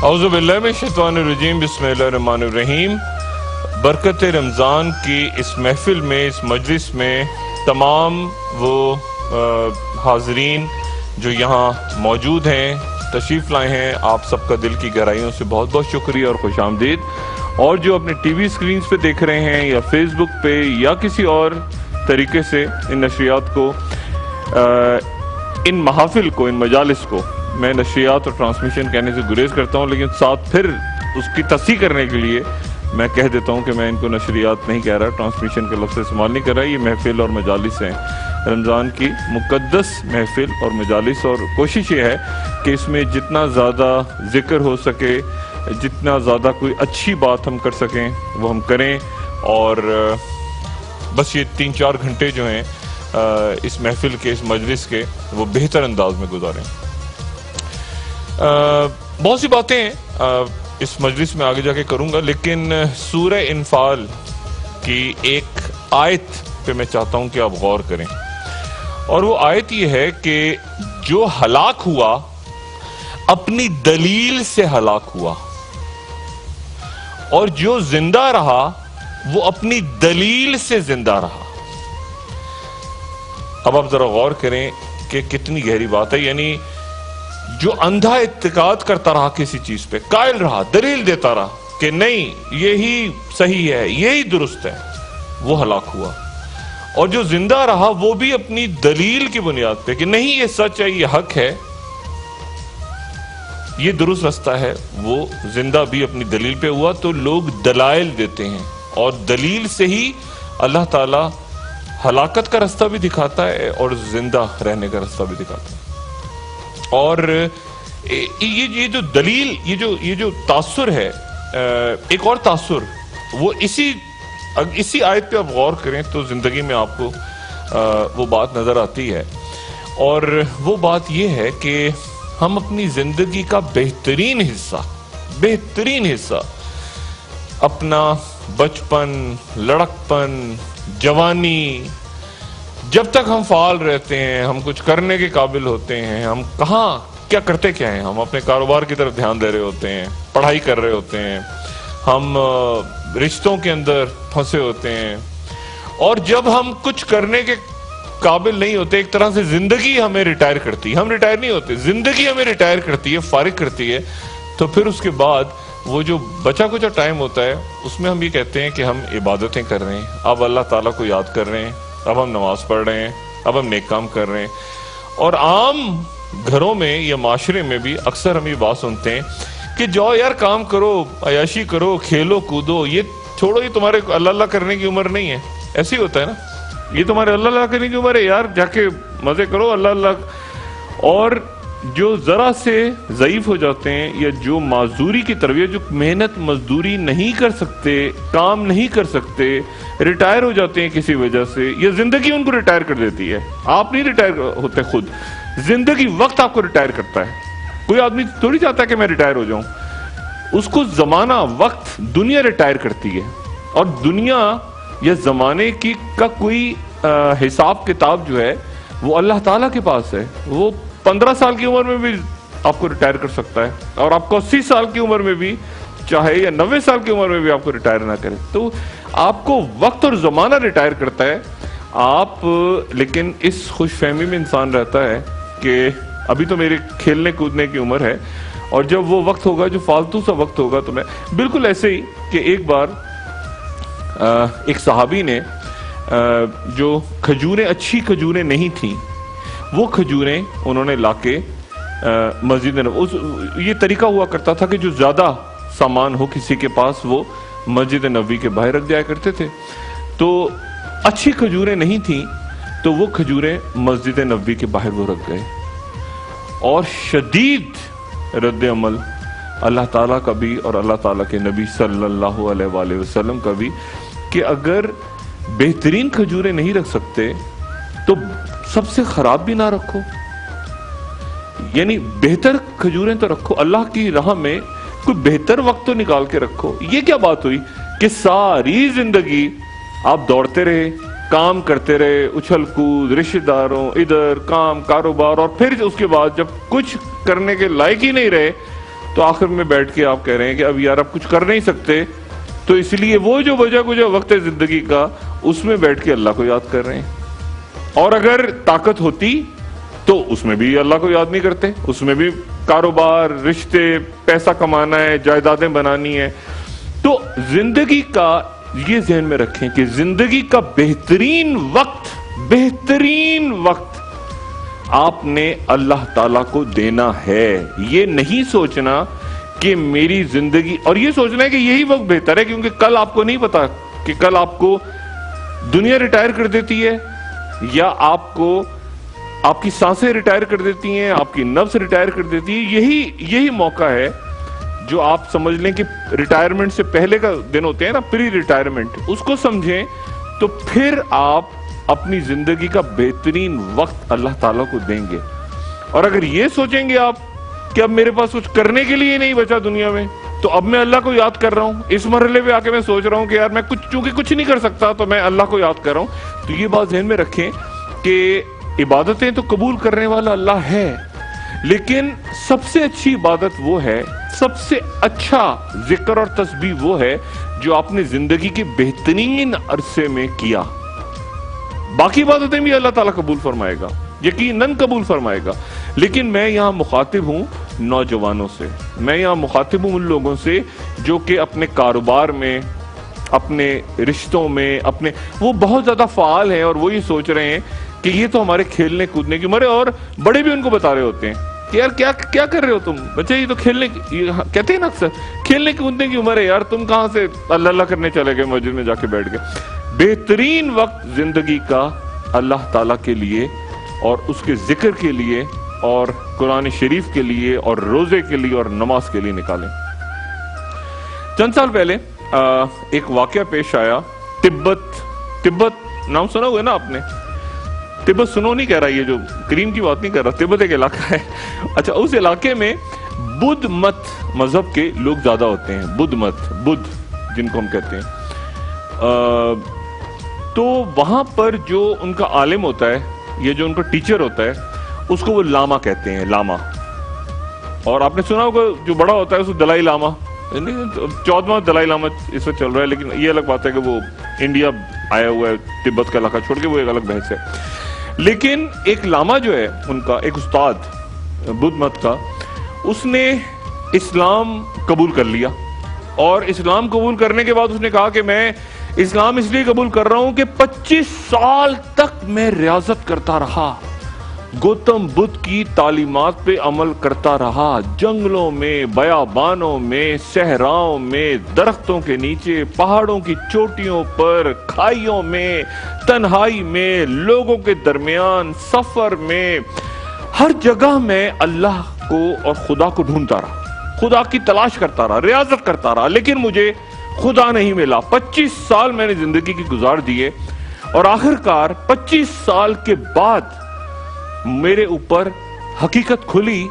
اعوذ باللہ من الشیطان الرجیم، بسم اللہ الرحمن الرحیم۔ برکت رمضان کی اس محفل میں، اس مجلس میں تمام وہ حاضرین جو یہاں موجود ہیں، تشریف لائے ہیں، آپ سب کا دل کی گہرائیوں سے بہت بہت شکریہ اور خوش آمدید۔ اور جو اپنے ٹی وی سکرینز پہ دیکھ رہے ہیں یا فیس بک پہ یا کسی اور طریقے سے ان نشریات کو، ان محافل کو، ان مجالس کو، میں نشریات اور ٹرانسمیشن کہنے سے گریز کرتا ہوں، لیکن ساتھ پھر اس کی تصحیح کرنے کے لیے میں کہہ دیتا ہوں کہ میں ان کو نشریات نہیں کہہ رہا، ٹرانسمیشن کا لفظ استعمال نہیں کر رہا۔ یہ محفل اور مجالس ہیں، رمضان کی مقدس محفل اور مجالس، اور کوشش یہ ہے کہ اس میں جتنا زیادہ ذکر ہو سکے، جتنا زیادہ کوئی اچھی بات ہم کر سکیں وہ ہم کریں، اور بس یہ 3-4 گھنٹے جو ہیں اس محفل کے، اس مجلس کے، وہ بہتر انداز میں گزاریں۔ بہت سی باتیں ہیں اس مجلس میں آگے جا کے کروں گا، لیکن سورہ انفال کی ایک آیت پہ میں چاہتا ہوں کہ آپ غور کریں، اور وہ آیت یہ ہے کہ جو ہلاک ہوا اپنی دلیل سے ہلاک ہوا، اور جو زندہ رہا وہ اپنی دلیل سے زندہ رہا۔ اب آپ ذرا غور کریں کہ کتنی گہری بات ہے، یعنی جو اندھا اعتقاد کرتا رہا کسی چیز پہ، قائل رہا، دلیل دیتا رہا کہ نہیں یہی صحیح ہے، یہی درست ہے، وہ ہلاک ہوا، اور جو زندہ رہا وہ بھی اپنی دلیل کی بنیاد پہ کہ نہیں یہ سچ ہے، یہ حق ہے، یہ درست رستہ ہے، وہ زندہ بھی اپنی دلیل پہ ہوا۔ تو لوگ دلائل دیتے ہیں، اور دلیل سے ہی اللہ تعالی ہلاکت کا رستہ بھی دکھاتا ہے اور زندہ رہنے کا رستہ بھی دکھاتا ہے۔ اور یہ جو دلیل، یہ جو تاثر ہے، ایک اور تاثر وہ اسی آیت پہ آپ غور کریں تو زندگی میں آپ کو وہ بات نظر آتی ہے، اور وہ بات یہ ہے کہ ہم اپنی زندگی کا بہترین حصہ اپنا بچپن، لڑکپن، جوانی، جب تک ہم فعال رہتے ہیں، ہم کچھ کرنے کے قابل ہوتے ہیں، ہم کہاں کیا کرتے کیا ہیں، ہم اپنے کاروبار کی طرف دھیان دے رہے ہوتے ہیں، پڑھائی کر رہے ہوتے ہیں، ہم رشتوں کے اندر پھنسے ہوتے ہیں، اور جب ہم کچھ کرنے کے قابل نہیں ہوتے، ایک طرح سے زندگی ہمیں ریٹائر کرتی ہے، ہم ریٹائر نہیں ہوتے، زندگی ہمیں ریٹائر کرتی ہے، فارغ کرتی ہے، تو پھر اس کے بعد وہ جو بچا کچھ ٹائم ہوتا ہے اس میں ہم یہ کہتے ہیں کہ ہم عبادتیں کر رہے ہیں، اب اللہ تعالیٰ کو یاد کر رہے ہیں، اب ہم نماز پڑھ رہے ہیں، اب ہم نیک کام کر رہے ہیں۔ اور عام گھروں میں یا معاشرے میں بھی اکثر ہم یہ بات سنتے ہیں کہ جاؤ یار کام کرو، عیاشی کرو، کھیلو کودو، یہ چھوڑو، یہ تمہارے اللہ اللہ کرنے کی عمر نہیں ہے۔ ایسے ہی ہوتا ہے نا، یہ تمہارے اللہ اللہ کرنے کی عمر ہے یار، جا کے مزے کرو اللہ اللہ۔ اور جو ذرا سے ضعیف ہو جاتے ہیں یا جو معذوری کی تربیت، جو محنت مزدوری نہیں کر سکتے، کام نہیں کر سکتے، ریٹائر ہو جاتے ہیں کسی وجہ سے، یا زندگی ان کو ریٹائر کر دیتی ہے، آپ نہیں ریٹائر ہوتے، خود زندگی وقت آپ کو ریٹائر کرتا ہے۔ کوئی آدمی تھوڑی چاہتا ہے کہ میں ریٹائر ہو جاؤں، اس کو زمانہ، وقت، دنیا ریٹائر کرتی ہے، اور دنیا یا زمانے کا کوئی حساب کتاب جو ہے وہ اللہ تعالیٰ کے پاس ہے۔ وہ 15 سال کی عمر میں بھی آپ کو ریٹائر کر سکتا ہے، اور آپ کو 80 سال کی عمر میں بھی چاہے، یا 90 سال کی عمر میں بھی آپ کو ریٹائر نہ کرے۔ تو آپ کو وقت اور زمانہ ریٹائر کرتا ہے، آپ لیکن اس خوش فہمی میں انسان رہتا ہے کہ ابھی تو میرے کھیلنے کودنے کی عمر ہے، اور جب وہ وقت ہوگا جو فالتو سا وقت ہوگا تو میں بالکل ایسے ہی کہ ایک بار ایک صحابی نے جو کھجوریں، اچھی کھجوریں نہیں تھیں، وہ کھجوریں انہوں نے لا کے مسجد نبوی، یہ طریقہ ہوا کرتا تھا کہ جو زیادہ سامان ہو کسی کے پاس وہ مسجد نبوی کے باہر رکھ جایا کرتے تھے، تو اچھی کھجوریں نہیں تھیں تو وہ کھجوریں مسجد نبوی کے باہر وہ رکھ گئے، اور شدید رد عمل اللہ تعالیٰ کا بھی اور اللہ تعالیٰ کے نبی صلی اللہ علیہ وآلہ وسلم کا بھی، کہ اگر بہترین کھجوریں نہیں رکھ سکتے تو سب سے خراب بھی نہ رکھو، یعنی بہتر کھجوریں تو رکھو، اللہ کی راہ میں کوئی بہتر وقت تو نکال کے رکھو۔ یہ کیا بات ہوئی کہ ساری زندگی آپ دوڑتے رہے، کام کرتے رہے، اچھل کود، رشتہ داروں، ادھر کام، کاروبار، اور پھر اس کے بعد جب کچھ کرنے کے لائق ہی نہیں رہے تو آخر میں بیٹھ کے آپ کہہ رہے ہیں کہ اب یار اب کچھ کر نہیں سکتے، تو اس لیے وہ جو بچا کچھ وقت ہے زندگی کا اس میں بیٹھ کے اللہ کو یاد کر رہے ہیں۔ اور اگر طاقت ہوتی تو اس میں بھی اللہ کو یاد نہیں کرتے، اس میں بھی کاروبار، رشتے، پیسہ کمانا ہے، جائیدادیں بنانی ہے۔ تو زندگی کا یہ ذہن میں رکھیں کہ زندگی کا بہترین وقت آپ نے اللہ تعالیٰ کو دینا ہے۔ یہ نہیں سوچنا کہ میری زندگی، اور یہ سوچنا ہے کہ یہی وقت بہتر ہے، کیونکہ کل آپ کو نہیں پتا کہ کل آپ کو دنیا ریٹائر کر دیتی ہے یا آپ کو آپ کی سانسیں ریٹائر کر دیتی ہیں، آپ کی نفس ریٹائر کر دیتی ہے۔ یہی موقع ہے جو آپ سمجھ لیں کہ ریٹائرمنٹ سے پہلے کا دن ہوتے ہیں نا، پری ریٹائرمنٹ، اس کو سمجھیں تو پھر آپ اپنی زندگی کا بہترین وقت اللہ تعالیٰ کو دیں گے۔ اور اگر یہ سوچیں گے آپ کہ اب میرے پاس کچھ کرنے کے لیے نہیں بچا دنیا میں، تو اب میں اللہ کو یاد کر رہا ہوں، اس مرحلے پہ آ کے میں سوچ رہا ہوں کہ یار میں چونکہ کچھ نہیں کر سکتا تو میں اللہ کو یاد کر رہا ہوں، تو یہ بات ذہن میں رکھیں کہ عبادتیں تو قبول کرنے والا اللہ ہے، لیکن سب سے اچھی عبادت وہ ہے، سب سے اچھا ذکر اور تسبیح وہ ہے جو آپ نے زندگی کے بہترین عرصے میں کیا۔ باقی عبادتیں بھی اللہ تعالیٰ قبول فرمائے گا، یقیناً قبول فرمائے گا، لیکن میں یہاں مخاطب ہوں نوجوانوں سے، میں یہاں مخاطب ہوں ان لوگوں سے جو کہ اپنے کاروبار میں، اپنے رشتوں میں، وہ بہت زیادہ فعال ہیں اور وہ یہ سوچ رہے ہیں کہ یہ تو ہمارے کھیلنے کودنے کی عمر ہے، اور بڑے بھی ان کو بتا رہے ہوتے ہیں کہ یار کیا کر رہے ہو تم بچے، یہ تو کھیلنے کی، کہتے ہیں نا اکثر کھیلنے کودنے کی عمر ہے یار، تم کہاں سے اللہ اللہ کرنے چلے گئے مسجد میں جا کے بیٹھ گئے۔ بہترین وقت زندگی کا اللہ تعالیٰ کے لیے اور اس کے ذکر کے لیے اور قرآن شریف کے لیے اور روزے کے لیے اور نماز کے لیے نکالیں۔ چند سال پہلے ایک واقعہ پیش آیا، تبت نام سنا ہوگا نا آپ نے؟ تبت سنو نہیں کہہ رہا، یہ جو کریم کی بات نہیں کر رہا، تبت ایک علاقہ ہے۔ اچھا، اس علاقے میں بدھ مت مذہب کے لوگ زیادہ ہوتے ہیں، بدھ جن کو ہم کہتے ہیں۔ تو وہاں پر جو ان کا عالم ہوتا ہے، یہ جو ان کا ٹیچر ہوتا ہے، اس کو وہ لاما کہتے ہیں، لاما۔ اور آپ نے سنا ہوگا جو بڑا ہوتا ہے اس کو دلائی لاما، 14واں دلائی لاما اس وقت چل رہا ہے، لیکن یہ الگ بات ہے کہ وہ انڈیا آیا ہوا ہے، تبت کا علاقہ چھوڑ کے، وہ ایک الگ بحث ہے۔ لیکن ایک لاما جو ہے ان کا، ایک استاد بدھ مت کا، اس نے اسلام قبول کر لیا، اور اسلام قبول کرنے کے بعد اس نے کہا کہ میں اسلام اس لیے قبول کر رہا ہوں کہ 25 سال تک میں ریاضت کرتا رہا، گوتم بدھ کی تعلیمات پہ عمل کرتا رہا، جنگلوں میں، بیابانوں میں، صحراؤں میں، درختوں کے نیچے، پہاڑوں کی چوٹیوں پر، کھائیوں میں، تنہائی میں، لوگوں کے درمیان، سفر میں، ہر جگہ میں اللہ کو اور خدا کو ڈھونڈتا رہا، خدا کی تلاش کرتا رہا، ریاضت کرتا رہا، لیکن مجھے خدا نہیں ملا۔ 25 سال میں نے زندگی کی گزار دیے، اور آخر کار 25 سال کے بعد میرے اوپر حقیقت کھلی،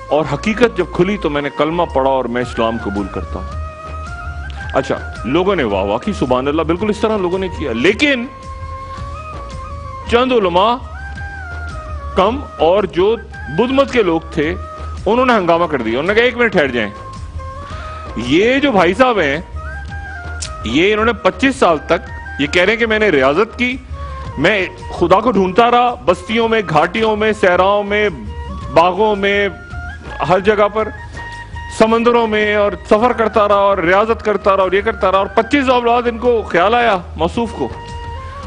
اور حقیقت جب کھلی تو میں نے کلمہ پڑھا اور میں اسلام قبول کرتا ہوں۔ اچھا، لوگوں نے واہ واہ کی، سبحان اللہ، بالکل اس طرح لوگوں نے کیا، لیکن چند علماء کم اور جو بدھ مت کے لوگ تھے انہوں نے ہنگامہ کر دیا، انہوں نے کہا 1 منٹ ٹھہر جائیں، یہ جو بھائی صاحب ہیں یہ انہوں نے 25 سال تک یہ کہہ رہے ہیں کہ میں نے ریاضت کی، میں خدا کو ڈھونڈتا رہا، بستیوں میں، گھاٹیوں میں، صحراؤں میں، باغوں میں، ہر جگہ پر، سمندروں میں، اور سفر کرتا رہا اور ریاضت کرتا رہا اور یہ کرتا رہا، اور 25 سال بعد ان کو خیال آیا موصوف کو،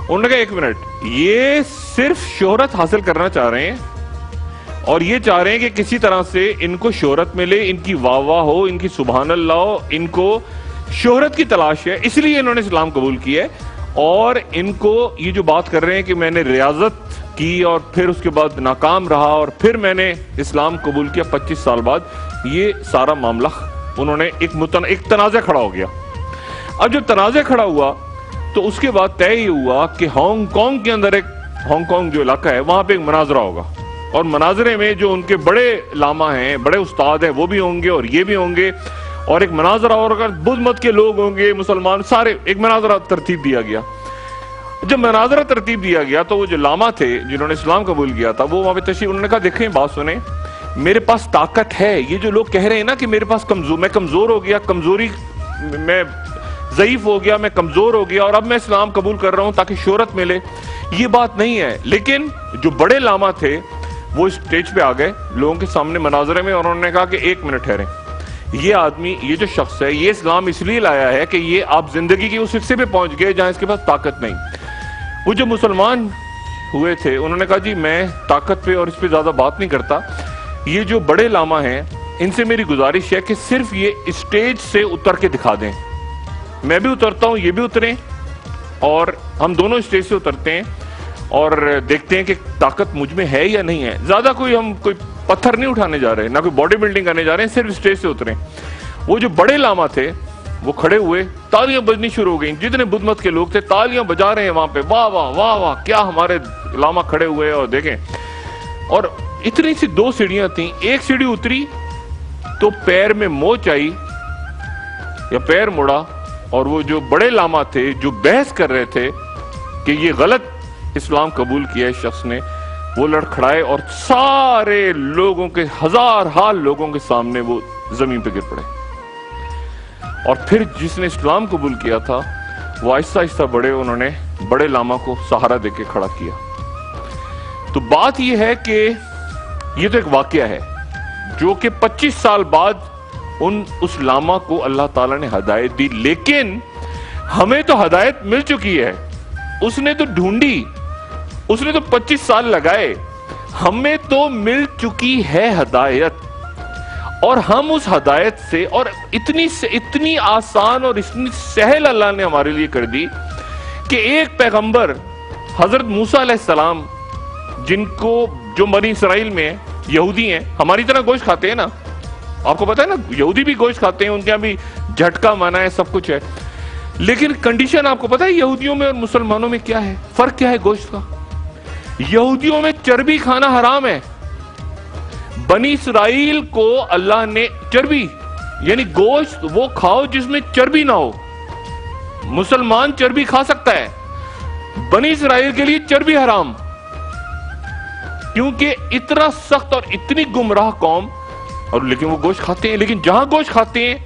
انہوں نے کہا 1 منٹ، یہ صرف شہرت حاصل کرنا چاہ رہے ہیں، اور یہ چاہ رہے ہیں کہ کسی طرح سے ان کو شہرت ملے، ان کی واہ واہ ہو، ان کی سبحان اللہ ہو، ان کو شہرت کی تلاش ہے، اس لیے انہوں نے اسلام قبول کیا ہے، اور ان کو یہ جو بات کر رہے ہیں کہ میں نے ریاضت کی اور پھر اس کے بعد ناکام رہا اور پھر میں نے اسلام قبول کیا 25 سال بعد، یہ سارا معاملہ انہوں نے ایک تنازع کھڑا ہو گیا۔ اب جب تنازع کھڑا ہوا تو اس کے بعد طے یہ ہوا کہ ہانگ کانگ کے اندر، ایک ہانگ کانگ جو علاقہ ہے وہاں پہ ایک مناظرہ ہوگا، اور مناظرے میں جو ان کے بڑے لاما ہیں، بڑے استاد ہیں، وہ بھی ہوں گے اور یہ بھی ہوں گے، اور ایک مناظرہ، اور اگر بدھ مت کے لوگ ہوں گے، مسلمان، سارے، ایک مناظرہ ترتیب دیا گیا۔ جب مناظرہ ترتیب دیا گیا تو وہ جو لاما تھے جنہوں نے اسلام قبول کیا تھا وہ وہاں پہ تشریف، انہوں نے کہا دیکھیں، بات سنیں، میرے پاس طاقت ہے. یہ جو لوگ کہہ رہے ہیں نا کہ میرے پاس میں کمزور ہو گیا, میں ضعیف ہو گیا, میں کمزور ہو گیا اور اب میں اسلام قبول کر رہا ہوں تاکہ شہرت ملے, یہ بات نہیں ہے. لیکن جو بڑے لاما تھے وہ اسٹیج پہ آ گئے لوگوں کے سامنے مناظرے میں, اور انہوں نے کہا کہ 1 منٹ ٹھہریں, یہ آدمی, یہ جو شخص ہے, یہ اسلام اس لیے لایا ہے کہ یہ آپ زندگی کی اس حصے پہ پہنچ گئے جہاں اس کے پاس طاقت نہیں. وہ جو مسلمان ہوئے تھے انہوں نے کہا جی میں طاقت پہ اور اس پہ زیادہ بات نہیں کرتا, یہ جو بڑے لاما ہیں ان سے میری گزارش ہے کہ صرف یہ اسٹیج سے اتر کے دکھا دیں, میں بھی اترتا ہوں, یہ بھی اتریں, اور ہم دونوں اسٹیج سے اترتے ہیں اور دیکھتے ہیں کہ طاقت مجھ میں ہے یا نہیں ہے. زیادہ ہم کوئی پتھر نہیں اٹھانے جا رہے, نہ کوئی باڈی بلڈنگ کرنے جا رہے ہیں, صرف اسٹیج سے اتریں. وہ جو بڑے لاما تھے وہ کھڑے ہوئے, تالیاں بجنی شروع ہو گئیں, جتنے بدھ مت کے لوگ تھے تالیاں بجا رہے ہیں وہاں پہ, واہ واہ واہ واہ, کیا ہمارے لاما کھڑے ہوئے. اور دیکھیں, اور اتنی سی 2 سیڑھیاں تھیں, ایک سیڑھی اتری تو پیر میں موچ آئی یا پیر مڑا, اور وہ جو بڑے لاما تھے جو بحث کر رہے تھے کہ یہ غلط اسلام قبول کیا ہے شخص نے, وہ لڑکھڑائے اور سارے لوگوں کے, ہزار حال لوگوں کے سامنے وہ زمین پہ گر پڑے. اور پھر جس نے اسلام قبول کیا تھا وہ آہستہ آہستہ انہوں نے بڑے لاما کو سہارا دے کے کھڑا کیا. تو بات یہ ہے کہ یہ تو ایک واقعہ ہے جو کہ 25 سال بعد اس لاما کو اللہ تعالیٰ نے ہدایت دی, لیکن ہمیں تو ہدایت مل چکی ہے, اس نے تو ڈھونڈی, اس نے تو 25 سال لگائے, ہمیں تو مل چکی ہے ہدایت, اور ہم اس ہدایت سے, اور اتنی آسان اور اتنی سہل اللہ نے ہمارے لیے کر دی کہ ایک پیغمبر حضرت موسیٰ علیہ السلام, جن کو جو بنی اسرائیل میں یہودی ہیں, ہماری طرح گوشت کھاتے ہیں نا, آپ کو پتا ہے نا یہودی بھی گوشت کھاتے ہیں, ان کے یہاں بھی جھٹکا منع ہے, سب کچھ ہے, لیکن کنڈیشن آپ کو پتا ہے یہودیوں میں اور مسلمانوں میں کیا ہے, فرق کیا ہے گوشت کا؟ یہودیوں میں چربی کھانا حرام ہے, بنی اسرائیل کو اللہ نے چربی یعنی گوشت وہ کھاؤ جس میں چربی نہ ہو. مسلمان چربی کھا سکتا ہے, بنی اسرائیل کے لیے چربی حرام, کیونکہ اتنا سخت اور اتنی گمراہ قوم, اور لیکن وہ گوشت کھاتے ہیں. لیکن جہاں گوشت کھاتے ہیں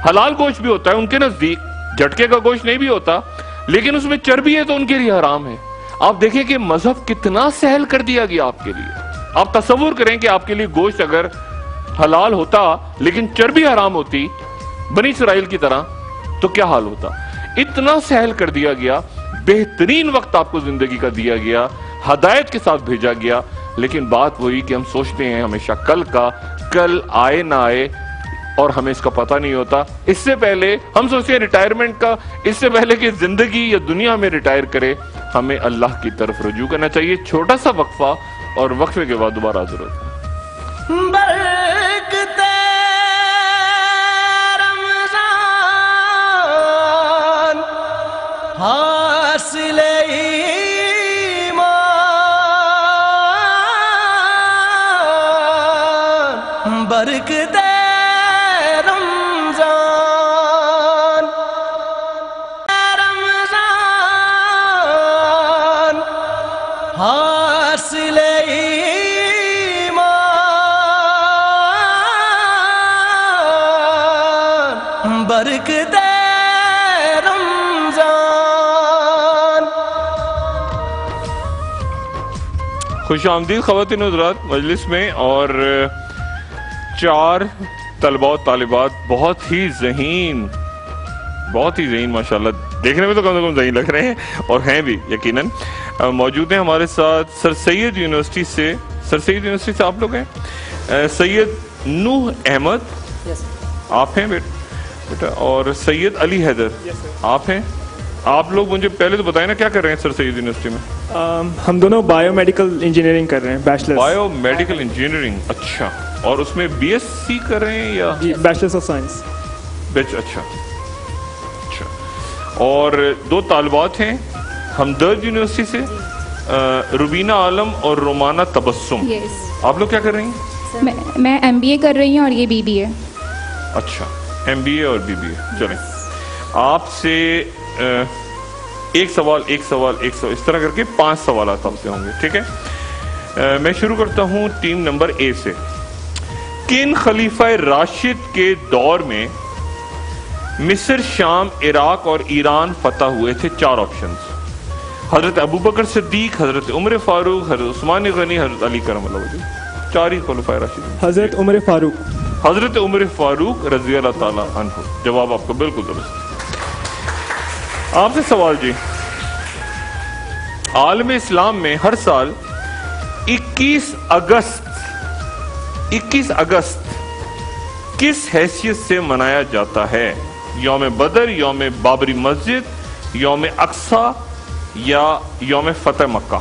حلال گوشت بھی ہوتا ہے ان کے نزدیک, جھٹکے کا گوشت نہیں بھی ہوتا, لیکن اس میں چربی ہے تو ان کے لیے حرام ہے. آپ دیکھیں کہ مذہب کتنا سہل کر دیا گیا آپ کے لیے. آپ تصور کریں کہ آپ کے لیے گوشت اگر حلال ہوتا لیکن چربی حرام ہوتی بنی اسرائیل کی طرح, تو کیا حال ہوتا. اتنا سہل کر دیا گیا, بہترین وقت آپ کو زندگی کا دیا گیا, ہدایت کے ساتھ بھیجا گیا. لیکن بات وہی کہ ہم سوچتے ہیں ہمیشہ کل کا, کل آئے نہ آئے, اور ہمیں اس کا پتہ نہیں ہوتا. اس سے پہلے ہم سوچتے ہیں ریٹائرمنٹ کا, اس سے پہلے کہ زندگی یا دنیا میں ریٹائر کرے, ہمیں اللہ کی طرف رجوع کرنا چاہیے. چھوٹا سا وقفہ, اور وقفے کے بعد دوبارہ حاضر ہوتے ہیں. برکت رمضان حاصل ایمان, برکت رمضان حاصل ایمان, برکت رمضان. خوش آمدید خواتین و حضرات مجلس میں, اور 4 طلباء و طالبات بہت ہی ذہین ماشاءاللہ, دیکھنے میں تو کم سے کم ذہین لگ رہے ہیں اور ہیں بھی یقیناً, موجود ہیں ہمارے ساتھ سر سید یونیورسٹی سے. سر سید یونیورسٹی سے آپ لوگ ہیں, سید نوح احمد آپ ہیں بیٹا, اور سید علی حیدر آپ ہیں. آپ لوگ مجھے پہلے تو بتائیں نا کیا کر رہے ہیں سر سید یونیورسٹی میں؟ ہم دونوں بایو میڈیکل انجینئرنگ کر رہے ہیں, بیچلر بایو میڈیکل انجینئرنگ. اچھا, اور اس میں بی ایس سی کر رہے ہیں یا بیچلر آف سائنس؟ اچھا, اور 2 طالبات ہیں ہمدرد یونیورسٹی سے, روبینہ عالم اور رومانہ تبسم. آپ لوگ کیا کر رہی ہیں؟ میں ایم بی اے کر رہی ہوں اور یہ بی بی اے. اچھا, ایم بی اے اور بی بی اے. چلیں آپ سے ایک سوال اس طرح کر کے 5 سوالات آپ سے ہوں گے, ٹھیک ہے؟ میں شروع کرتا ہوں ٹیم نمبر اے سے. کن خلیفہ راشد کے دور میں مصر، شام، عراق اور ایران فتح ہوئے تھے؟ 4 آپشنز: حضرت ابوبکر صدیق، حضرت عمر فاروق، حضرت عثمان غنی، حضرت علی کرم اللہ وجہ۔ 4 ہی خلفائے راشدین۔ حضرت عمر فاروق۔ حضرت عمر فاروق رضی اللہ تعالی عنہ۔ جواب آپ کا بالکل درست۔ آپ سے سوال جی، عالم اسلام میں ہر سال 21 اگست کس حیثیت سے منایا جاتا ہے؟ یوم بدر، یوم بابری مسجد، یوم اقصی یا یوم فتح مکہ؟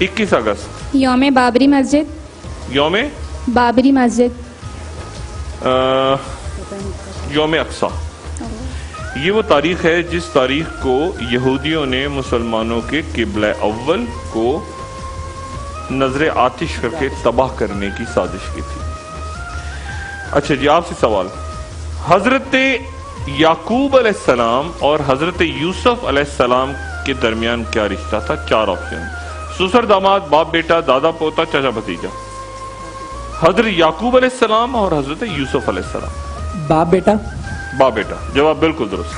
21 اگست یوم بابری مسجد۔ یوم بابری مسجد۔ یوم اقصی۔ یہ وہ تاریخ ہے جس تاریخ کو یہودیوں نے مسلمانوں کے قبلہ اول کو نظر آتش کر کے تباہ کرنے کی سازش کی تھی۔ اچھا جی، آپ سے سوال، حضرت یعقوب علیہ السلام اور حضرت یوسف علیہ السلام کے درمیان کیا رشتہ تھا؟ 4 آپشن: سسر داماد، باپ بیٹا، دادا پوتا، چچا بھتیجا۔ حضرت یعقوب علیہ السلام اور حضرت یوسف علیہ السلام۔ باپ بیٹا۔ باپ بیٹا، جواب بالکل درست۔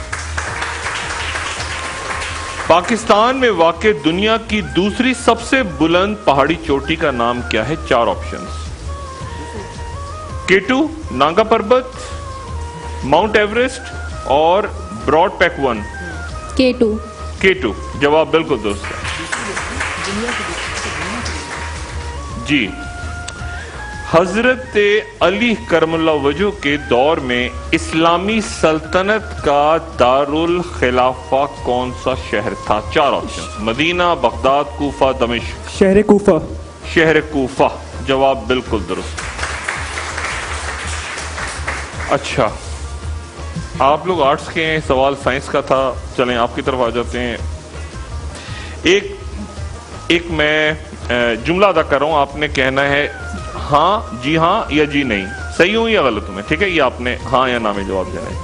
پاکستان میں واقع دنیا کی دوسری سب سے بلند پہاڑی چوٹی کا نام کیا ہے؟ 4 آپشنز: K2، نانگا پربت، ماؤنٹ ایوریسٹ اور براڈ پیک 1۔ K2۔ جواب بالکل درست ہے جی۔ حضرت علی کرم اللہ وجہ کے دور میں اسلامی سلطنت کا دارالخلافہ کون سا شہر تھا؟ 4 آپشن: مدینہ، بغداد، کوفہ، دمشق۔ شہر کوفہ۔ شہر کوفہ۔ جواب بالکل درست۔ اچھا، آپ لوگ آرٹس کے ہیں، سوال سائنس کا تھا، چلیں آپ کی طرف آ جاتے ہیں۔ ایک میں جملہ ادا کر رہا ہوں، آپ نے کہنا ہے ہاں، جی ہاں یا جی نہیں، صحیح ہوں یا غلط ہوں میں، ٹھیک ہے؟ یہ آپ نے ہاں یا نہ میں جواب دینا ہے۔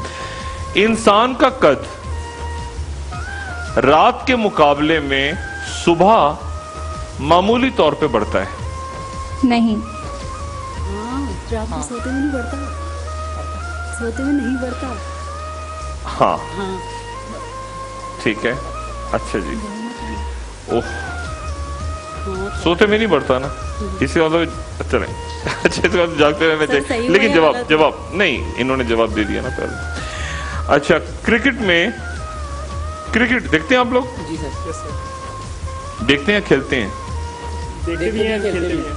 انسان کا قد رات کے مقابلے میں صبح معمولی طور پہ بڑھتا ہے؟ نہیں۔ رات کو سوتے میں نہیں بڑھتا، سوتے میں نہیں بڑھتا۔ ہاں ٹھیک ہے۔ اچھا جی، اوہ، سوتے میں نہیں بڑھتا نا، اس کے بعد چلیں اچھا، اس کے بعد جاگتے رہنا چاہیے، لیکن جواب نہیں، انہوں نے جواب دے دیا نا پہلے۔ اچھا، کرکٹ میں، کرکٹ دیکھتے ہیں آپ لوگ؟ جی سر۔ دیکھتے ہیں، کھیلتے ہیں؟ دیکھتے بھی ہیں، کھیلتے بھی ہیں۔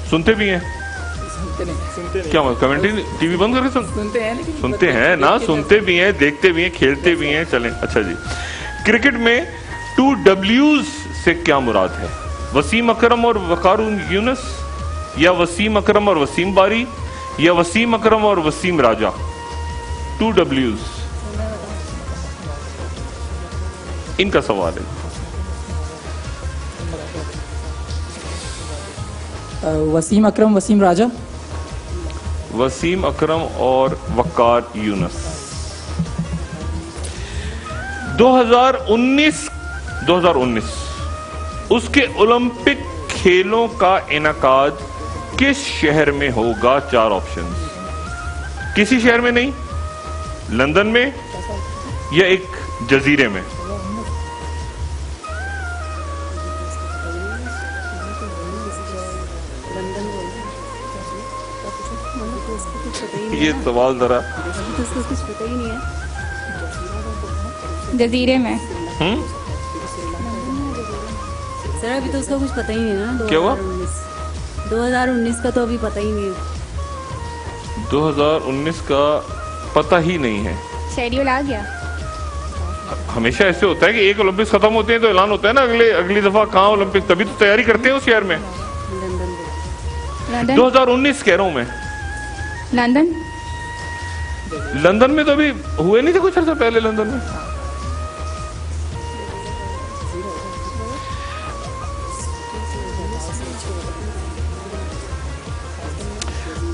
سنتے بھی ہیں؟ کیا کمنٹری ٹی وی بند کر کے سنتے ہیں نا؟ سنتے بھی ہیں، دیکھتے بھی ہیں، کھیلتے بھی ہیں، چلیں۔ اچھا جی، کرکٹ میں 2 Ws سے کیا مراد ہے؟ وسیم اکرم اور وقار یونس، یا وسیم اکرم اور وسیم باری، یا وسیم اکرم اور وسیم راجہ؟ 2 Ws، ان کا سوال ہے۔ وسیم اکرم، وسیم راجہ۔ وسیم اکرم اور وقار یونس۔ 2019 اس کے اولمپک کھیلوں کا انعقاد کس شہر میں ہوگا؟ 4 آپشنز: کسی شہر میں نہیں، لندن میں، یا ایک جزیرے میں؟ یہ سوال ذرا کچھ پتہ ہی نہیں ہے۔ جزیرے میں۔ سر ابھی تو اس کا کچھ پتہ ہی نہیں نا۔ کیا ہوا؟ 2019 کا تو ابھی پتہ ہی نہیں ہے۔ 2019 کا پتہ ہی نہیں ہے۔ شیڈیول آ گیا؟ ہمیشہ ایسے ہوتا ہے کہ ایک اولمپکس ختم ہوتے ہیں تو اعلان ہوتا ہے نا اگلی دفعہ کہاں اولمپکس، تبھی تو تیاری کرتے ہیں اس شہر میں۔ لندن۔ 2019 کہہ رہا ہوں میں۔ لندن۔ لندن میں تو ابھی ہوئے نہیں تھے کچھ عرصہ پہلے لندن میں؟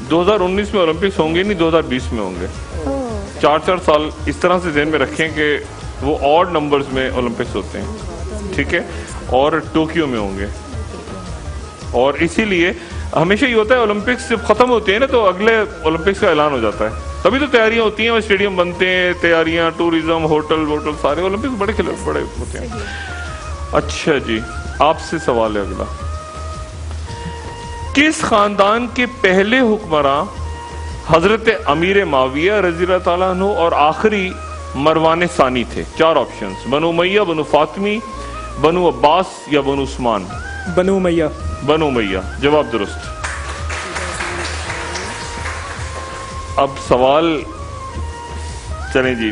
دو 2019 میں اولمپکس ہوں گے نہیں، 2020 میں ہوں گے۔ 4 سال اس طرح سے ذہن میں رکھیں کہ وہ آڈ نمبرز میں اولمپکس ہوتے ہیں، ٹھیک ہے، اور ٹوکیو میں ہوں گے، اور اسی لیے ہمیشہ یہ ہوتا ہے اولمپکس جب ختم ہوتے ہیں نا تو اگلے اولمپکس کا اعلان ہو جاتا ہے, تبھی تو تیاریاں ہوتی ہیں, اسٹیڈیم بنتے ہیں, تیاریاں, ٹورزم, ہوٹل ووٹل, سارے اولمپکس بڑے بڑے ہوتے ہیں. اچھا جی, آپ سے سوال ہے اگلا. کس خاندان کے پہلے حکمراں حضرت امیر معاویہ رضی اللہ تعالیٰ عنہ اور آخری مروان ثانی تھے؟ 4 آپشنز: بنو امیہ, بنو فاطمی, بنو عباس یا بنو عثمان. بنو امیہ. بنو امیہ جواب درست. اب سوال چلیں جی,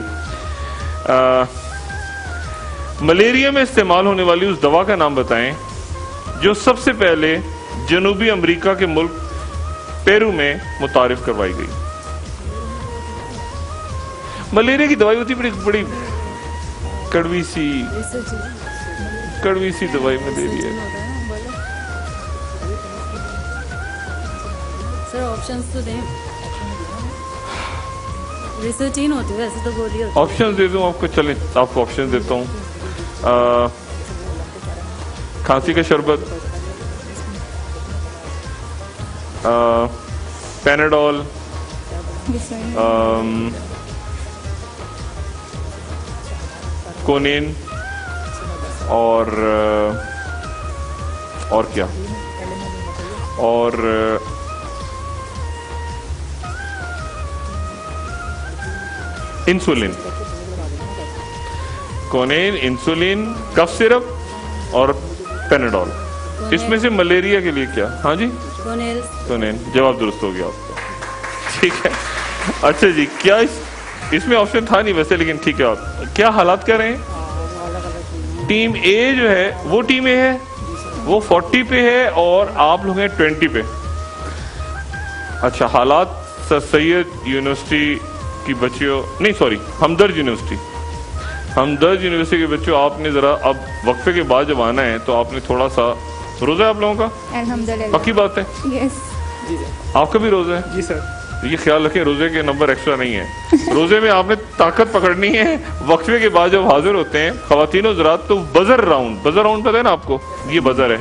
ملیریا میں استعمال ہونے والی اس دوا کا نام بتائیں جو سب سے پہلے جنوبی امریکہ کے ملک پیرو میں متعارف کروائی گئی. ملیریا کی دوائی ہوتی بڑی بڑی کڑوی سی دوائی ملیریا. سر آپشنز تو دیں, ریسرچین ہوتی ہے ویسے تو گولی ہوتی ہے. آپشن دے دوں آپ کو؟ چلیں آپ کو آپشن دیتا ہوں. کھانسی کا شربت, پیناڈول, کونین, اور کیا, اور انسولین. کونین, انسولین, کف سرپ اور پیناڈول. اس میں سے ملیریا کے لیے کیا؟ ہاں جی کونین جواب درست ہو گیا آپ کا. ٹھیک ہے. اچھا جی, کیا اس میں آپشن تھا نہیں ویسے, لیکن ٹھیک ہے. آپ کیا حالات کر رہے ہیں؟ ٹیم اے جو ہے وہ ٹیم اے ہے, وہ 40 پہ ہے اور آپ لوگ ہیں 20 پہ. اچھا, حالات سر سید یونیورسٹی کی بچیوں, نہیں سوری, ہمدرد یونیورسٹی کے بچوں, آپ نے ذرا اب وقفے کے بعد جب آنا ہے تو آپ نے تھوڑا سا, روزہ ہے آپ لوگوں کا؟ الحمدللہ. پکی بات ہے؟ یس. آپ کا بھی روزہ ہے؟ جی سر. یہ خیال رکھیں روزے کے نمبر ایکسٹرا نہیں ہے. روزے میں آپ نے طاقت پکڑنی ہے. وقفے کے بعد جب حاضر ہوتے ہیں خواتین و حضرات تو بزر راؤنڈ پتہ ہے نا آپ کو, یہ بزر ہے,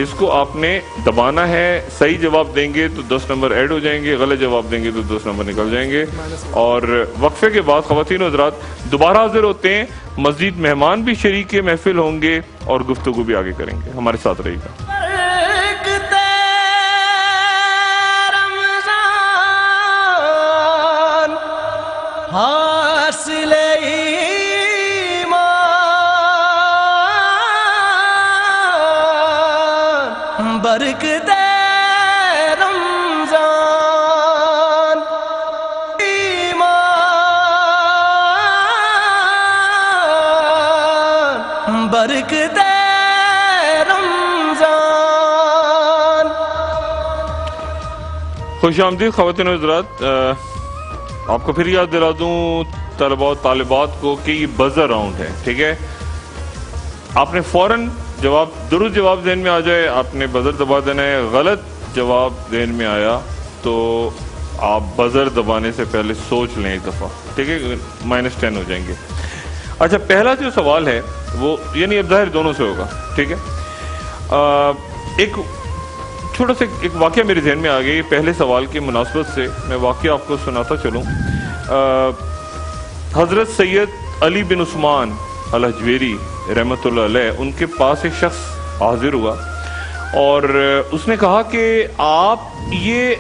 اس کو آپ نے دبانا ہے. صحیح جواب دیں گے تو 10 نمبر ایڈ ہو جائیں گے, غلط جواب دیں گے تو 10 نمبر نکل جائیں گے. اور وقفے کے بعد خواتین و حضرات دوبارہ حاضر ہوتے ہیں, مزید مہمان بھی شریک محفل ہوں گے اور گفتگو بھی آگے کریں گے. ہمارے ساتھ رہیے گا. حاصل ایمان برکت رمضان, ایمان برکت رمضان. خوش آمدید خواتین و حضرات. آپ کو پھر یاد دلا دوں طلباء و طالبات کو کہ یہ بزر راؤنڈ ہے. ٹھیک ہے, آپ نے فوراً جواب, درست جواب ذہن میں آ جائے آپ نے بزر دبا دینا ہے. غلط جواب ذہن میں آیا تو آپ بزر دبانے سے پہلے سوچ لیں ایک دفعہ. ٹھیک ہے, -10 ہو جائیں گے. اچھا, پہلا جو سوال ہے وہ یعنی اب ظاہر دونوں سے ہوگا. ٹھیک ہے, ایک چھوٹا سا ایک واقعہ میرے ذہن میں آ گیا. پہلے سوال کی مناسبت سے میں واقعہ آپ کو سناتا چلوں. حضرت سید علی بن عثمان الحجویری رحمۃ اللہ علیہ, ان کے پاس ایک شخص حاضر ہوا اور اس نے کہا کہ آپ یہ